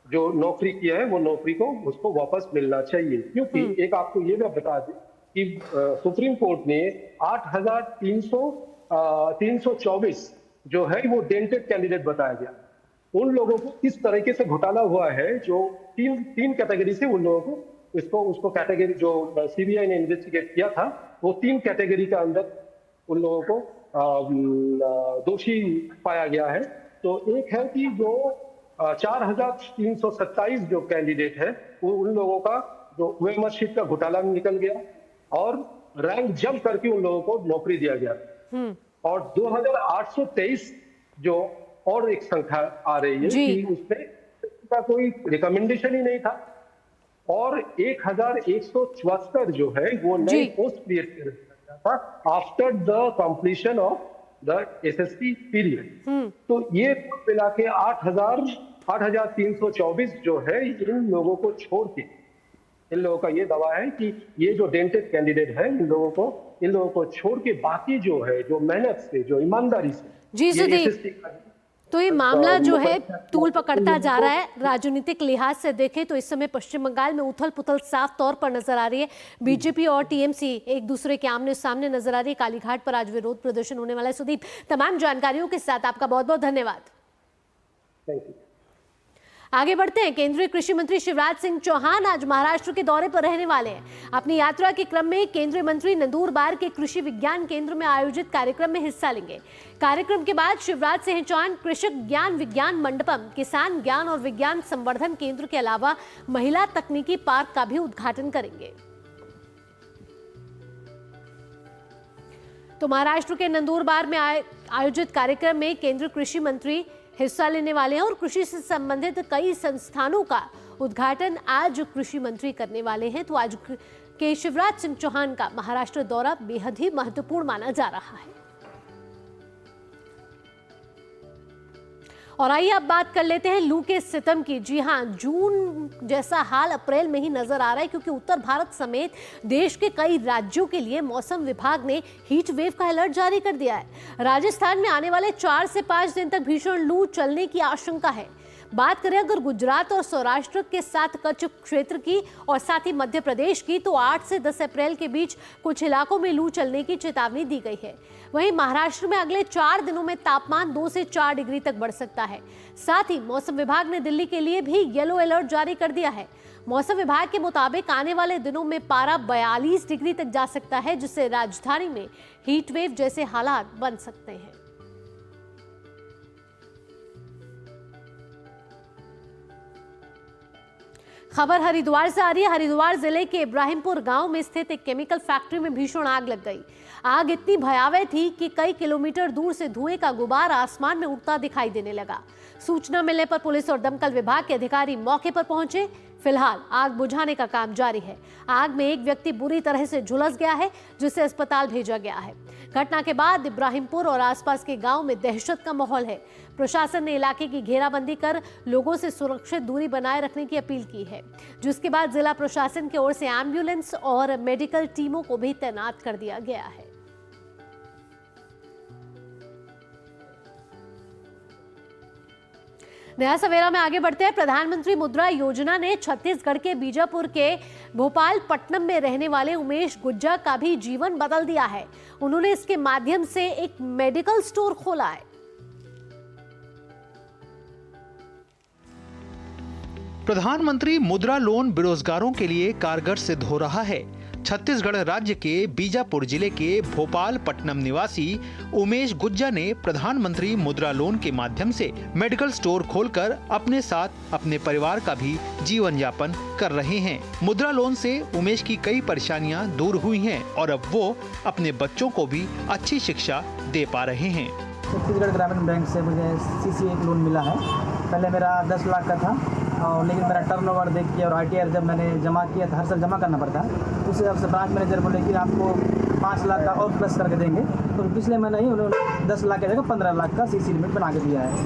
जो नौकरी किया है वो नौकरी को उसको वापस मिलना चाहिए, क्योंकि एक आपको ये भी बता दें कि सुप्रीम कोर्ट ने 8,324 जो है वो डेंटेड कैंडिडेट बताया गया। उन लोगों को इस तरीके से घोटाला हुआ है जो तीन कैटेगरी से उन लोगों को उसको कैटेगरी जो सीबीआई ने इन्वेस्टिगेट किया था वो 3 कैटेगरी के अंदर उन लोगों को दोषी पाया गया है। तो एक है कि जो 4,327 जो कैंडिडेट है वो उन लोगों का जो मेंबरशिप का घोटाला निकल गया और रैंक जंप करके उन लोगों को नौकरी दिया गया। और 2,823 जो और एक संख्या आ रही है कि उसमें का कोई रिकमेंडेशन ही नहीं था और 1,174 जो है वो नई पोस्ट क्रिएट कर दिया था after the completion of the assessee period. तो ये मिला के 8,324 जो है इन लोगों को छोड़ के, इन लोगों का ये दावा है कि ये जो डेंटेड कैंडिडेट है इन लोगों को छोड़ के बाकी जो है जो मेहनत से जो ईमानदारी से तो ये मामला जो है तूल पकड़ता जा रहा है। राजनीतिक लिहाज से देखें तो इस समय पश्चिम बंगाल में उथल पुथल साफ तौर पर नजर आ रही है। बीजेपी और टीएमसी एक दूसरे के आमने सामने नजर आ रही है। कालीघाट पर आज विरोध प्रदर्शन होने वाला है। सुदीप, तमाम जानकारियों के साथ आपका बहुत बहुत धन्यवाद। Thank you. आगे बढ़ते हैं। केंद्रीय कृषि मंत्री शिवराज सिंह चौहान आज महाराष्ट्र के दौरे पर रहने वाले हैं। अपनी यात्रा के क्रम में केंद्रीय मंत्री नंदुरबार के कृषि विज्ञान केंद्र में आयोजित कार्यक्रम में हिस्सा लेंगे। कार्यक्रम के बाद शिवराज सिंह चौहान कृषक ज्ञान विज्ञान मंडपम, किसान ज्ञान और विज्ञान संवर्धन केंद्र के अलावा महिला तकनीकी पार्क का भी उद्घाटन करेंगे। तो महाराष्ट्र के नंदुरबार में आयोजित कार्यक्रम में केंद्रीय कृषि मंत्री हिस्सा लेने वाले हैं और कृषि से संबंधित कई संस्थानों का उद्घाटन आज कृषि मंत्री करने वाले हैं। तो आज के शिवराज सिंह चौहान का महाराष्ट्र दौरा बेहद ही महत्वपूर्ण माना जा रहा है। और आइए अब बात कर लेते हैं लू के सितम की। जी हां, जून जैसा हाल अप्रैल में ही नजर आ रहा है, क्योंकि उत्तर भारत समेत देश के कई राज्यों के लिए मौसम विभाग ने हीट वेव का अलर्ट जारी कर दिया है। राजस्थान में आने वाले 4 से 5 दिन तक भीषण लू चलने की आशंका है। बात करें अगर गुजरात और सौराष्ट्र के साथ कच्छ क्षेत्र की और साथ ही मध्य प्रदेश की, तो 8 से 10 अप्रैल के बीच कुछ इलाकों में लू चलने की चेतावनी दी गई है। वहीं महाराष्ट्र में अगले 4 दिनों में तापमान 2 से 4 डिग्री तक बढ़ सकता है। साथ ही मौसम विभाग ने दिल्ली के लिए भी येलो अलर्ट जारी कर दिया है। मौसम विभाग के मुताबिक आने वाले दिनों में पारा 42 डिग्री तक जा सकता है, जिससे राजधानी में हीट वेव जैसे हालात बन सकते हैं। खबर हरिद्वार से आ रही है। हरिद्वार जिले के इब्राहिमपुर गांव में स्थित एक केमिकल फैक्ट्री में भीषण आग लग गई। आग इतनी भयावह थी कि कई किलोमीटर दूर से धुएं का गुबार आसमान में उड़ता दिखाई देने लगा। सूचना मिलने पर पुलिस और दमकल विभाग के अधिकारी मौके पर पहुंचे। फिलहाल आग बुझाने का काम जारी है। आग में एक व्यक्ति बुरी तरह से झुलस गया है, जिसे अस्पताल भेजा गया है। घटना के बाद इब्राहिमपुर और आसपास के गांव में दहशत का माहौल है। प्रशासन ने इलाके की घेराबंदी कर लोगों से सुरक्षित दूरी बनाए रखने की अपील की है, जिसके बाद जिला प्रशासन की ओर से एम्बुलेंस और मेडिकल टीमों को भी तैनात कर दिया गया है। नया सवेरा में आगे बढ़ते हैं। प्रधानमंत्री मुद्रा योजना ने छत्तीसगढ़ के बीजापुर के भोपालपट्टनम में रहने वाले उमेश गुज्जा का भी जीवन बदल दिया है। उन्होंने इसके माध्यम से एक मेडिकल स्टोर खोला है। प्रधानमंत्री मुद्रा लोन बेरोजगारों के लिए कारगर सिद्ध हो रहा है। छत्तीसगढ़ राज्य के बीजापुर जिले के भोपालपट्टनम निवासी उमेश गुज्जा ने प्रधानमंत्री मुद्रा लोन के माध्यम से मेडिकल स्टोर खोलकर अपने साथ अपने परिवार का भी जीवन यापन कर रहे हैं। मुद्रा लोन से उमेश की कई परेशानियां दूर हुई हैं और अब वो अपने बच्चों को भी अच्छी शिक्षा दे पा रहे हैं। छत्तीसगढ़ ग्रामीण बैंक से मुझे CC लोन मिला है। पहले मेरा 10 लाख का था, और लेकिन मेरा टर्नओवर देख के और ITR जब मैंने जमा किया था, हर साल जमा करना पड़ता है, उस हिसाब से ब्रांच मैनेजर बोले कि आपको 5 लाख का और प्लस करके देंगे। तो पिछले महीने ही उन्होंने 10 लाख की जगह 15 लाख का CC लिमिट बना के दिया है।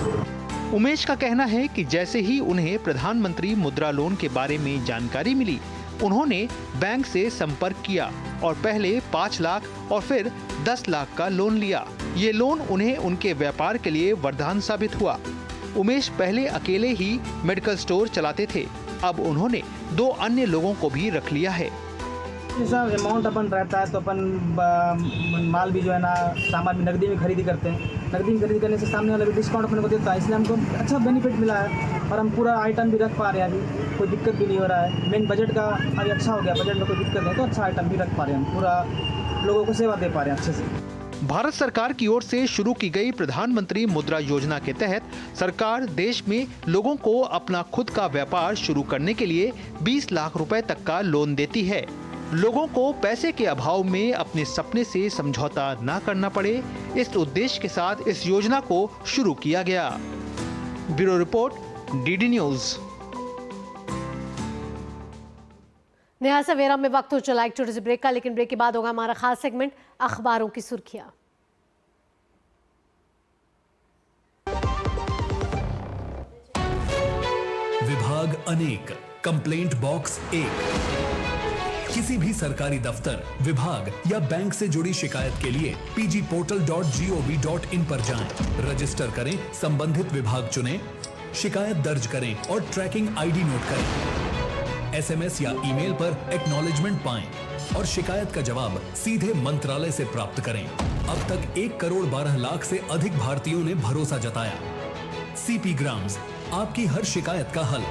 उमेश का कहना है कि जैसे ही उन्हें प्रधानमंत्री मुद्रा लोन के बारे में जानकारी मिली, उन्होंने बैंक से संपर्क किया और पहले 5 लाख और फिर 10 लाख का लोन लिया। ये लोन उन्हें उनके व्यापार के लिए वरदान साबित हुआ। उमेश पहले अकेले ही मेडिकल स्टोर चलाते थे, अब उन्होंने 2 अन्य लोगों को भी रख लिया है। जैसा अमाउंट अपन रहता है तो अपन माल भी जो है ना, सामान भी नकदी में खरीदी करते हैं। नकदी में खरीदी करने से सामने वाला भी डिस्काउंट अपने को देता है, इसलिए हमको अच्छा बेनिफिट मिला है और हम पूरा आइटम भी रख पा रहे हैं। अभी कोई दिक्कत भी नहीं हो रहा है। मेन बजट का अभी अच्छा हो गया, बजट में कोई दिक्कत नहीं, तो अच्छा आइटम भी रख पा रहे हैं, हम पूरा लोगों को सेवा दे पा रहे हैं अच्छे से। भारत सरकार की ओर से शुरू की गई प्रधानमंत्री मुद्रा योजना के तहत सरकार देश में लोगों को अपना खुद का व्यापार शुरू करने के लिए 20 लाख रुपए तक का लोन देती है। लोगों को पैसे के अभाव में अपने सपने से समझौता न करना पड़े, इस उद्देश्य के साथ इस योजना को शुरू किया गया। Bureau report, DD news. नया सवेरा में वक्त हो चला एक छोटे से ब्रेक का, लेकिन ब्रेक के बाद होगा हमारा खास सेगमेंट अखबारों की सुर्खियां। विभाग अनेक, कंप्लेंट बॉक्स 1। किसी भी सरकारी दफ्तर, विभाग या बैंक से जुड़ी शिकायत के लिए pgportal.gov.in पर जाएं, रजिस्टर करें, संबंधित विभाग चुनें, शिकायत दर्ज करें और ट्रैकिंग ID नोट करें। SMS या ईमेल पर एक्नॉलेजमेंट पाएं और शिकायत का जवाब सीधे मंत्रालय से प्राप्त करें। अब तक 1 करोड़ 12 लाख से अधिक भारतीयों ने भरोसा जताया। CP ग्राम्स, आपकी हर शिकायत का हल।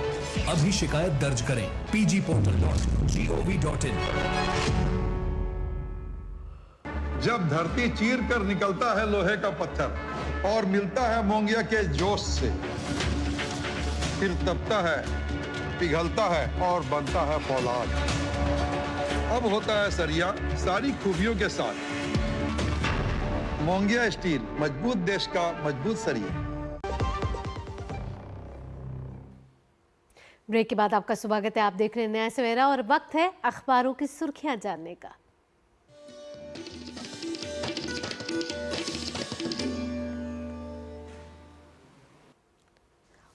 अभी शिकायत दर्ज करें pgportal.gov.in। जब धरती चीर कर निकलता है लोहे का पत्थर और मिलता है मोंगिया के जोश से, फिर तपता है, पिघलता है और बनता है फौलाद। अब होता है सरिया सारी खूबियों के साथ। मोंगिया स्टील, मजबूत देश का मजबूत सरिया। ब्रेक के बाद आपका स्वागत है। आप देख रहे हैं नया सवेरा और वक्त है अखबारों की सुर्खियां जानने का।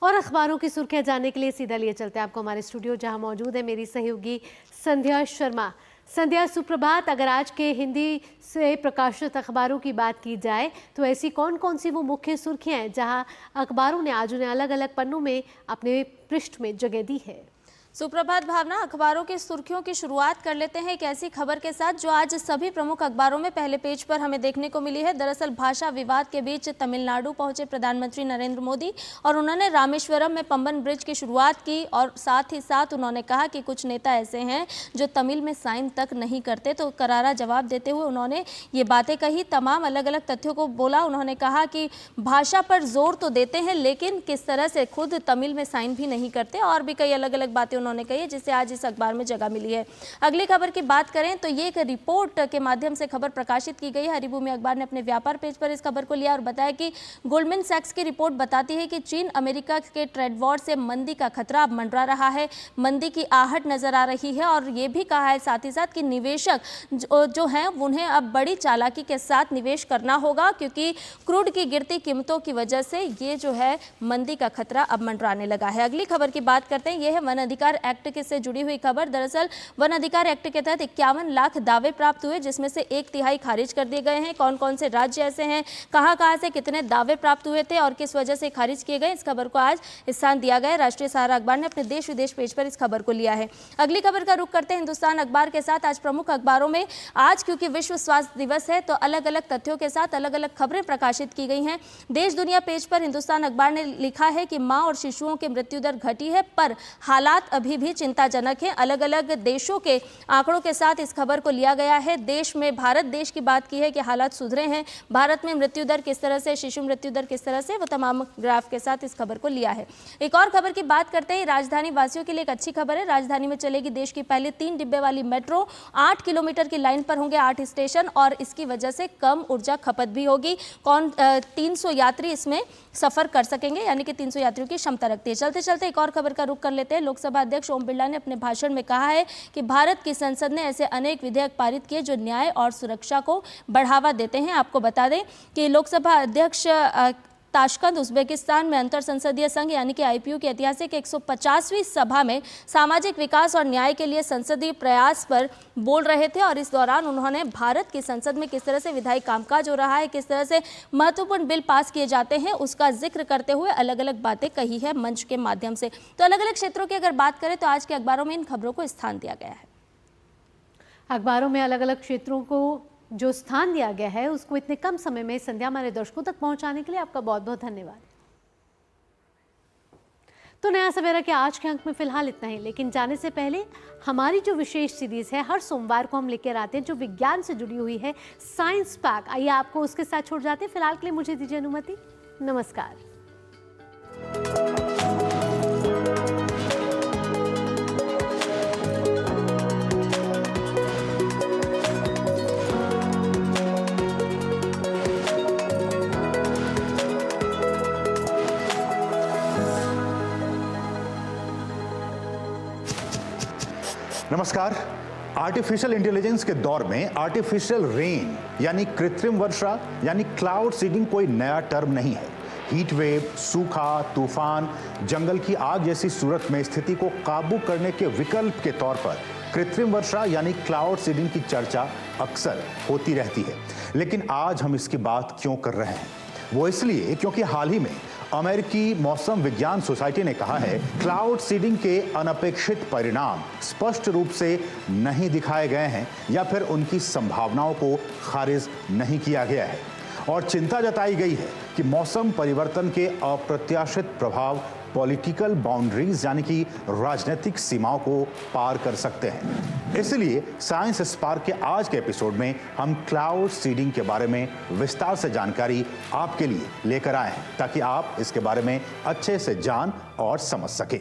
और अखबारों की सुर्खियां जानने के लिए सीधा लिए चलते हैं आपको हमारे स्टूडियो, जहां मौजूद है मेरी सहयोगी संध्या शर्मा। संध्या, सुप्रभात। अगर आज के हिंदी से प्रकाशित अखबारों की बात की जाए तो ऐसी कौन कौन सी वो मुख्य सुर्खियां हैं जहां अखबारों ने आज उन्हें अलग अलग पन्नों में अपने पृष्ठ में जगह दी है? सुप्रभात भावना, अखबारों की सुर्खियों की शुरुआत कर लेते हैं एक ऐसी खबर के साथ जो आज सभी प्रमुख अखबारों में पहले पेज पर हमें देखने को मिली है। दरअसल भाषा विवाद के बीच तमिलनाडु पहुंचे प्रधानमंत्री नरेंद्र मोदी और उन्होंने रामेश्वरम में पंबन ब्रिज की शुरुआत की और साथ ही साथ उन्होंने कहा कि कुछ नेता ऐसे हैं जो तमिल में साइन तक नहीं करते। तो करारा जवाब देते हुए उन्होंने ये बातें कही, तमाम अलग अलग तथ्यों को बोला। उन्होंने कहा कि भाषा पर जोर तो देते हैं लेकिन किस तरह से खुद तमिल में साइन भी नहीं करते, और भी कई अलग अलग बातें उन्होंने कही है जिससे आज इस अखबार में जगह मिली है। अगली खबर की बात करें तो ये एक रिपोर्ट के माध्यम से खबर प्रकाशित की गई है। हरिभूमि अखबार ने अपने व्यापार पेज पर इस खबर को लिया और बताया कि गोल्डमैन सैक्स की रिपोर्ट बताती है कि चीन अमेरिका के ट्रेड वॉर से मंदी का खतरा अब मंडरा रहा है, मंदी की आहट नजर आ रही है। और ये भी कहा है साथ ही साथ कि निवेशक जो हैं उन्हें अब बड़ी चालाकी के साथ निवेश करना होगा, क्योंकि क्रूड की गिरती कीमतों की वजह से ये जो है मंदी का खतरा अब मंडराने लगा है। अगली खबर की बात करते हैं, यह है वन अधिकार अधिकार एक्ट से जुड़ी हुई खबर। दरअसल वन अधिकार एक्ट के तहत 51 लाख दावे प्राप्त हुए, जिसमें से 1/3 खारिज कर दिए गए हैं। कौन कौन से राज्य ऐसे हैं, कहां से कितने दावे प्राप्त हुए थे और किस वजह से खारिज किए गए, इस खबर को आज स्थान दिया गया है। राष्ट्रीय सहारा अखबार ने अपने देश विदेश पेज पर इस खबर को लिया है। अगली खबर का रुख करते हैं हिंदुस्तान अखबार के साथ। आज प्रमुख अखबारों में आज क्योंकि विश्व स्वास्थ्य दिवस है तो अलग अलग तथ्यों के साथ अलग अलग खबरें प्रकाशित की गई हैं। देश दुनिया पेज पर हिंदुस्तान अखबार ने लिखा है कि मां और शिशुओं की मृत्यु दर घटी है पर हालात अभी भी चिंताजनक है। अलग अलग देशों के आंकड़ों के साथ इस खबर को लिया गया है। देश में भारत देश की बात की है कि हालात सुधरे हैं, भारत में मृत्यु दर किस तरह से, शिशु मृत्यु दर किस तरह से, वो तमाम ग्राफ के साथ इस खबर को लिया है। एक और खबर की बात करते हैं, राजधानी वासियों के लिए एक अच्छी खबर है। राजधानी में चलेगी देश की पहली 3 डिब्बे वाली मेट्रो। 8 किलोमीटर की लाइन पर होंगे 8 स्टेशन और इसकी वजह से कम ऊर्जा खपत भी होगी। 300 यात्री इसमें सफर कर सकेंगे, यानी कि 300 यात्रियों की क्षमता रखती है। चलते चलते एक और खबर का रुख कर लेते हैं। लोकसभा अध्यक्ष ओम बिरला ने अपने भाषण में कहा है कि भारत की संसद ने ऐसे अनेक विधेयक पारित किए जो न्याय और सुरक्षा को बढ़ावा देते हैं। आपको बता दें कि लोकसभा अध्यक्ष ताशकंद उज्बेकिस्तान में अंतर संसदीय संघ यानी कि IPU की ऐतिहासिक 150वीं सभा में सामाजिक विकास और न्याय के लिए संसदीय प्रयास पर बोल रहे थे और इस दौरान उन्होंने भारत की संसद में किस तरह से विधायी कामकाज हो रहा है, किस तरह से महत्वपूर्ण बिल पास किए जाते हैं, उसका जिक्र करते हुए अलग अलग बातें कही है मंच के माध्यम से। तो अलग अलग क्षेत्रों की अगर बात करें तो आज के अखबारों में इन खबरों को स्थान दिया गया है। अखबारों में अलग अलग क्षेत्रों को जो स्थान दिया गया है उसको इतने कम समय में संध्या हमारे दर्शकों तक पहुंचाने के लिए आपका बहुत बहुत धन्यवाद। तो नया सवेरा के आज के अंक में फिलहाल इतना ही, लेकिन जाने से पहले हमारी जो विशेष सीरीज है हर सोमवार को हम लेकर आते हैं जो विज्ञान से जुड़ी हुई है, साइंस पैक। आइए आपको उसके साथ छोड़ जाते हैं। फिलहाल के लिए मुझे दीजिए अनुमति। नमस्कार। नमस्कार। आर्टिफिशियल इंटेलिजेंस के दौर में आर्टिफिशियल रेन यानी कृत्रिम वर्षा यानी क्लाउड सीडिंग कोई नया टर्म नहीं है। हीट वेव, सूखा, तूफान, जंगल की आग जैसी सूरत में स्थिति को काबू करने के विकल्प के तौर पर कृत्रिम वर्षा यानी क्लाउड सीडिंग की चर्चा अक्सर होती रहती है। लेकिन आज हम इसकी बात क्यों कर रहे हैं? वो इसलिए क्योंकि हाल ही में अमेरिकी मौसम विज्ञान सोसाइटी ने कहा है क्लाउड सीडिंग के अनपेक्षित परिणाम स्पष्ट रूप से नहीं दिखाए गए हैं या फिर उनकी संभावनाओं को खारिज नहीं किया गया है और चिंता जताई गई है कि मौसम परिवर्तन के अप्रत्याशित प्रभाव पॉलिटिकल बाउंड्रीज यानी कि राजनीतिक सीमाओं को पार कर सकते हैं। इसलिए साइंस स्पार्क के आज के एपिसोड में हम क्लाउड सीडिंग के बारे में विस्तार से जानकारी आपके लिए लेकर आए हैं ताकि आप इसके बारे में अच्छे से जान और समझ सकें।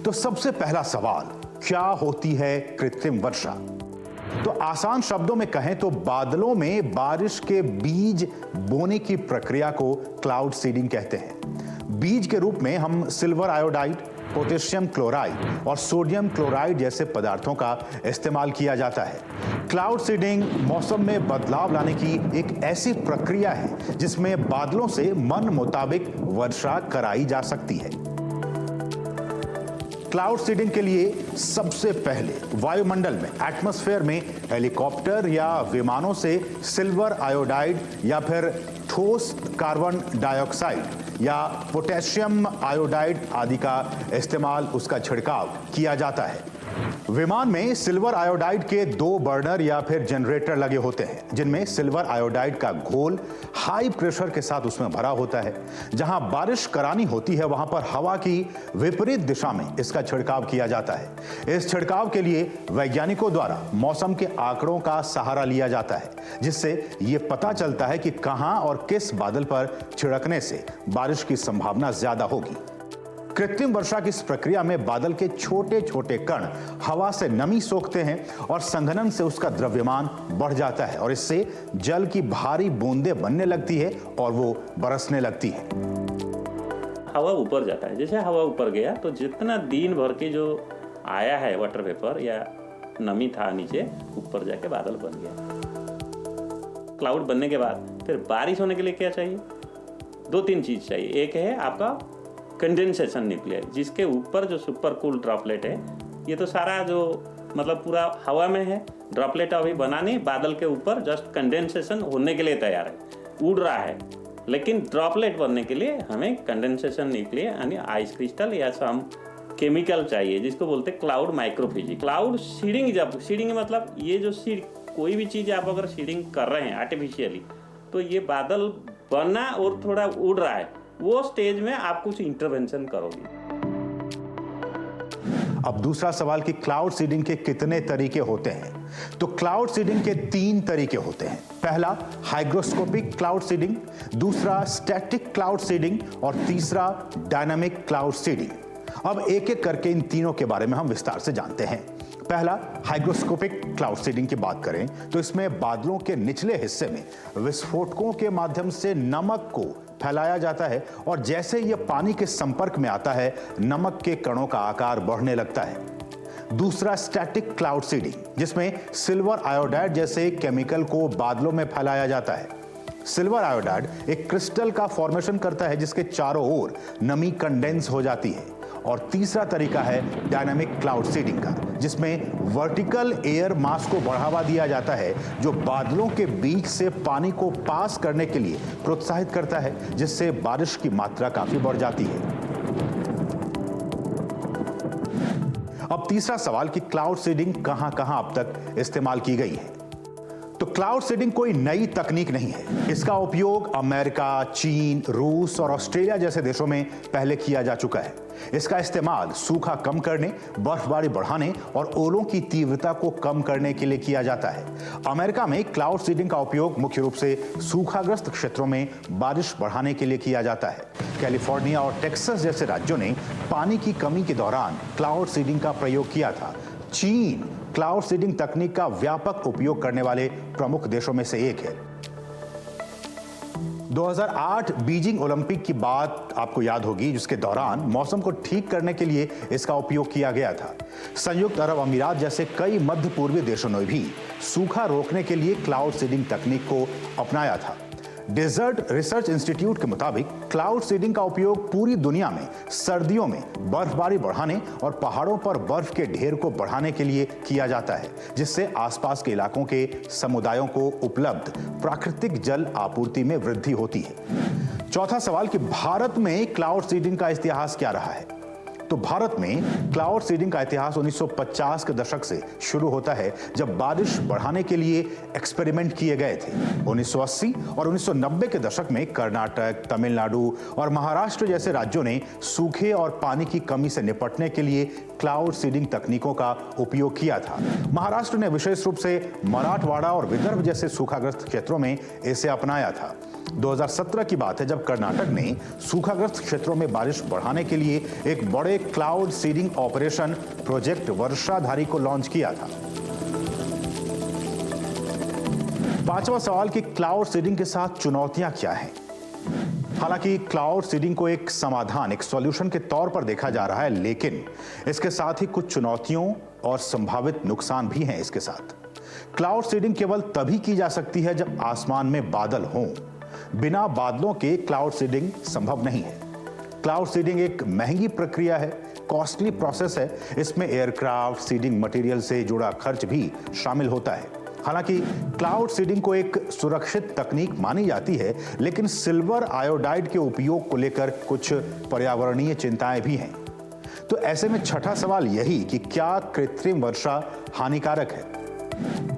तो सबसे पहला सवाल, क्या होती है कृत्रिम वर्षा? तो आसान शब्दों में कहें तो बादलों में बारिश के बीज बोने की प्रक्रिया को क्लाउड सीडिंग कहते हैं। बीज के रूप में हम सिल्वर आयोडाइड, पोटेशियम क्लोराइड और सोडियम क्लोराइड जैसे पदार्थों का इस्तेमाल किया जाता है। क्लाउड सीडिंग मौसम में बदलाव लाने की एक ऐसी प्रक्रिया है जिसमें बादलों से मन मुताबिक वर्षा कराई जा सकती है। क्लाउड सीडिंग के लिए सबसे पहले वायुमंडल में एटमॉस्फेयर में हेलीकॉप्टर या विमानों से सिल्वर आयोडाइड या फिर ठोस कार्बन डाइऑक्साइड या पोटेशियम आयोडाइड आदि का इस्तेमाल, उसका छिड़काव किया जाता है। विमान में सिल्वर आयोडाइड के 2 बर्नर या फिर जनरेटर लगे होते हैं जिनमें सिल्वर आयोडाइड का घोल हाई प्रेशर के साथ उसमें भरा होता है। जहां बारिश करानी होती है वहां पर हवा की विपरीत दिशा में इसका छिड़काव किया जाता है। इस छिड़काव के लिए वैज्ञानिकों द्वारा मौसम के आंकड़ों का सहारा लिया जाता है जिससे यह पता चलता है कि कहां और किस बादल पर छिड़कने से बारिश की संभावना ज्यादा होगी। कृत्रिम वर्षा की इस प्रक्रिया में बादल के छोटे छोटे कण हवा से नमी सोखते हैं और संघनन से उसका द्रव्यमान बढ़ जाता है और इससे जल की भारी बूंदें बनने लगती है और वो बरसने लगती है। हवा ऊपर जाता है, जैसे हवा ऊपर गया तो जितना दिन भर के जो आया है वाटर वेपर या नमी था नीचे, ऊपर जाके बादल बन गया। क्लाउड बनने के बाद फिर बारिश होने के लिए क्या चाहिए? 2-3 चीज चाहिए। एक है आपका कंडेंसेशन न्यूक्लियर, जिसके ऊपर जो सुपर कूल ड्रॉपलेट है, ये तो सारा जो मतलब पूरा हवा में है, ड्रॉपलेट अभी बना नहीं, बादल के ऊपर जस्ट कंडेंसेशन होने के लिए तैयार है, उड़ रहा है। लेकिन ड्रॉपलेट बनने के लिए हमें कंडेंसेशन न्यूक्लियर यानी आइस क्रिस्टल या सम केमिकल चाहिए, जिसको बोलते हैं क्लाउड माइक्रोफिजिक्स। क्लाउड सीडिंग, जब सीडिंग मतलब ये जो कोई भी चीज़ आप अगर सीडिंग कर रहे हैं आर्टिफिशियली, तो ये बादल बनना और थोड़ा उड़ रहा है, वो स्टेज में आप कुछ इंटरवेंशन करोगे। अब दूसरा सवाल कि क्लाउड सीडिंग के कितने तरीके होते हैं? तो क्लाउड सीडिंग के 3 तरीके होते हैं। पहला हाइग्रोस्कोपिक क्लाउड सीडिंग, दूसरा स्टैटिक क्लाउड सीडिंग और तीसरा डायनामिक क्लाउड सीडिंग। अब एक एक करके इन तीनों के बारे में हम विस्तार से जानते हैं। पहला हाइग्रोस्कोपिक क्लाउड सीडिंग की बात करें तो इसमें बादलों के निचले हिस्से में विस्फोटकों के माध्यम से नमक को फैलाया जाता है और जैसे यह पानी के संपर्क में आता है, नमक के कणों का आकार बढ़ने लगता है। दूसरा स्टैटिक क्लाउड सीडिंग, जिसमें सिल्वर आयोडाइड जैसे केमिकल को बादलों में फैलाया जाता है। सिल्वर आयोडाइड एक क्रिस्टल का फॉर्मेशन करता है जिसके चारों ओर नमी कंडेंस हो जाती है। और तीसरा तरीका है डायनामिक क्लाउड सीडिंग का, जिसमें वर्टिकल एयर मास को बढ़ावा दिया जाता है, जो बादलों के बीच से पानी को पास करने के लिए प्रोत्साहित करता है, जिससे बारिश की मात्रा काफी बढ़ जाती है। अब तीसरा सवाल कि क्लाउड सीडिंग कहां-कहां अब तक इस्तेमाल की गई है। तो क्लाउड सीडिंग कोई नई तकनीक नहीं है। इसका उपयोग अमेरिका, चीन, रूस और ऑस्ट्रेलिया जैसे देशों में पहले किया जा चुका है। इसका इस्तेमाल सूखा कम करने, बर्फबारी बढ़ाने और ओलों की तीव्रता को कम करने के लिए किया जाता है। अमेरिका में क्लाउड सीडिंग का उपयोग मुख्य रूप से सूखाग्रस्त क्षेत्रों में बारिश बढ़ाने के लिए किया जाता है। कैलिफोर्निया और टेक्सास जैसे राज्यों ने पानी की कमी के दौरान क्लाउड सीडिंग का प्रयोग किया था। चीन क्लाउड सीडिंग तकनीक का व्यापक उपयोग करने वाले प्रमुख देशों में से एक है। 2008 बीजिंग ओलंपिक की बात आपको याद होगी, जिसके दौरान मौसम को ठीक करने के लिए इसका उपयोग किया गया था। संयुक्त अरब अमीरात जैसे कई मध्य पूर्वी देशों ने भी सूखा रोकने के लिए क्लाउड सीडिंग तकनीक को अपनाया था। डेजर्ट रिसर्च इंस्टीट्यूट के मुताबिक क्लाउड सीडिंग का उपयोग पूरी दुनिया में सर्दियों में बर्फबारी बढ़ाने और पहाड़ों पर बर्फ के ढेर को बढ़ाने के लिए किया जाता है, जिससे आसपास के इलाकों के समुदायों को उपलब्ध प्राकृतिक जल आपूर्ति में वृद्धि होती है। चौथा सवाल कि भारत में क्लाउड सीडिंग का इतिहास क्या रहा है। तो भारत में क्लाउड सीडिंग का इतिहास 1950 के दशक से शुरू होता है, जब बारिश बढ़ाने के लिए एक्सपेरिमेंट किए गए थे। 1980 और 1990 के दशक में कर्नाटक, तमिलनाडु और महाराष्ट्र जैसे राज्यों ने सूखे और पानी की कमी से निपटने के लिए क्लाउड सीडिंग तकनीकों का उपयोग किया था। महाराष्ट्र ने विशेष रूप से मराठवाड़ा और विदर्भ जैसे सूखाग्रस्त क्षेत्रों में इसे अपनाया था। 2017 की बात है जब कर्नाटक ने सूखाग्रस्त क्षेत्रों में बारिश बढ़ाने के लिए एक बड़े क्लाउड सीडिंग ऑपरेशन प्रोजेक्ट वर्षाधारी को लॉन्च किया था। पांचवा सवाल कि क्लाउड सीडिंग के साथ चुनौतियां क्या हैं। हालांकि क्लाउड सीडिंग को एक समाधान, एक सॉल्यूशन के तौर पर देखा जा रहा है, लेकिन इसके साथ ही कुछ चुनौतियों और संभावित नुकसान भी हैं इसके साथ। क्लाउड सीडिंग केवल तभी की जा सकती है जब आसमान में बादल हों। बिना बादलों के क्लाउड सीडिंग संभव नहीं है। क्लाउड सीडिंग एक महंगी प्रक्रिया है, कॉस्टली प्रोसेस है। इसमें एयरक्राफ्ट, सीडिंग मटेरियल से जुड़ा खर्च भी शामिल होता है। हालांकि क्लाउड सीडिंग को एक सुरक्षित तकनीक मानी जाती है, लेकिन सिल्वर आयोडाइड के उपयोग को लेकर कुछ पर्यावरणीय चिंताएं भी हैं। तो ऐसे में छठा सवाल यही कि क्या कृत्रिम वर्षा हानिकारक है।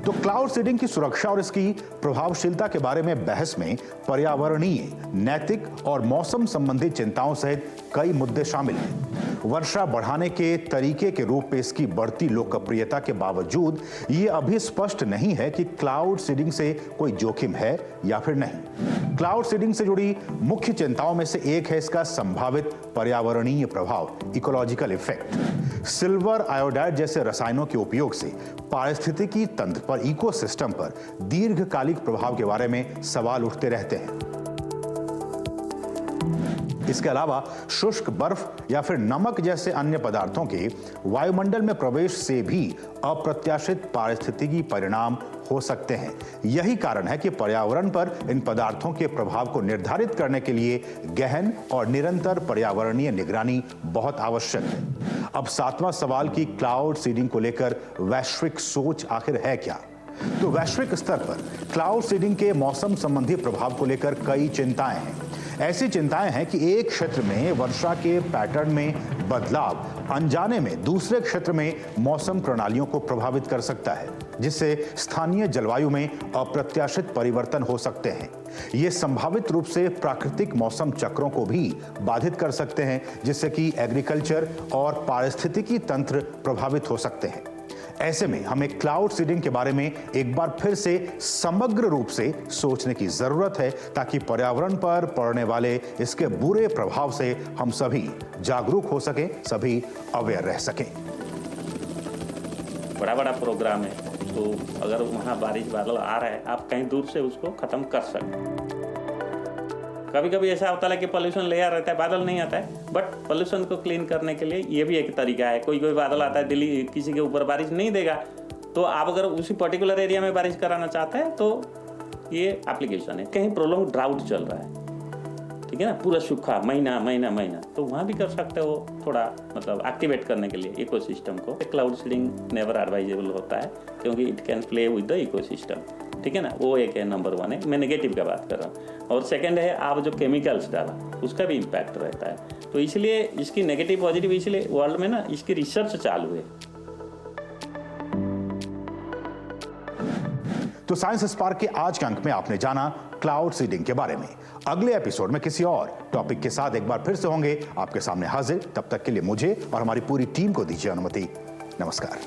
तो क्लाउड सीडिंग की सुरक्षा और इसकी प्रभावशीलता के बारे में बहस में पर्यावरणीय, नैतिक और मौसम संबंधी चिंताओं सहित कई मुद्दे शामिल हैं। वर्षा बढ़ाने के तरीके के रूप में इसकी बढ़ती लोकप्रियता के बावजूद ये अभी स्पष्ट नहीं है कि क्लाउड सीडिंग से कोई जोखिम है या फिर नहीं। क्लाउड सीडिंग से जुड़ी मुख्य चिंताओं में से एक है इसका संभावित पर्यावरणीय प्रभाव, इकोलॉजिकल इफेक्ट। सिल्वर आयोडाइड जैसे रसायनों के उपयोग से पारिस्थितिकी तंत्र पर, इकोसिस्टम पर दीर्घकालिक प्रभाव के बारे में सवाल उठते रहते हैं। इसके अलावा शुष्क बर्फ या फिर नमक जैसे अन्य पदार्थों के वायुमंडल में प्रवेश से भी अप्रत्याशित पारिस्थितिकी परिणाम हो सकते हैं। यही कारण है कि पर्यावरण पर इन पदार्थों के प्रभाव को निर्धारित करने के लिए गहन और निरंतर पर्यावरणीय निगरानी बहुत आवश्यक है। अब 7वां सवाल की क्लाउड सीडिंग को लेकर वैश्विक सोच आखिर है क्या? तो वैश्विक स्तर पर क्लाउड सीडिंग के मौसम संबंधी प्रभाव को लेकर कई चिंताएं हैं। ऐसी चिंताएं हैं कि एक क्षेत्र में वर्षा के पैटर्न में बदलाव अनजाने में दूसरे क्षेत्र में मौसम प्रणालियों को प्रभावित कर सकता है, जिससे स्थानीय जलवायु में अप्रत्याशित परिवर्तन हो सकते हैं। ये संभावित रूप से प्राकृतिक मौसम चक्रों को भी बाधित कर सकते हैं, जिससे कि एग्रीकल्चर और पारिस्थितिकी तंत्र प्रभावित हो सकते हैं। ऐसे में हमें क्लाउड सीडिंग के बारे में एक बार फिर से समग्र रूप से सोचने की जरूरत है, ताकि पर्यावरण पर पड़ने वाले इसके बुरे प्रभाव से हम सभी जागरूक हो सकें, सभी अवेयर रह सकें। बड़ा बड़ा प्रोग्राम है, तो अगर वहाँ बारिश बादल आ रहा है, आप कहीं दूर से उसको खत्म कर सकते। कभी कभी ऐसा होता है कि पोल्यूशन लेयर रहता है, बादल नहीं आता है, बट पोल्यूशन को क्लीन करने के लिए ये भी एक तरीका है। कोई कोई बादल आता है, दिल्ली किसी के ऊपर बारिश नहीं देगा, तो आप अगर उसी पर्टिकुलर एरिया में बारिश कराना चाहते हैं तो ये एप्लीकेशन है। कहीं प्रोलॉन्ग ड्राउट चल रहा है, ठीक है ना, पूरा सूखा महीना, तो वहाँ भी कर सकते हो, थोड़ा मतलब एक्टिवेट करने के लिए इकोसिस्टम को। क्लाउड सीडिंग नेवर एडवाइजेबल होता है, क्योंकि it can play with the ecosystem, ठीक है ना। वो एक है, नंबर 1 है। मैं नेगेटिव का बात कर रहा हूँ। और सेकंड है, आप जो केमिकल्स डाला उसका भी इम्पैक्ट रहता है। तो इसलिए इसकी नेगेटिव पॉजिटिव, इसलिए वर्ल्ड में ना इसकी रिसर्च चालू है। तो साइंस स्पार्क के आज के अंक में आपने जाना क्लाउड सीडिंग के बारे में। अगले एपिसोड में किसी और टॉपिक के साथ एक बार फिर से होंगे आपके सामने हाजिर। तब तक के लिए मुझे और हमारी पूरी टीम को दीजिए अनुमति। नमस्कार।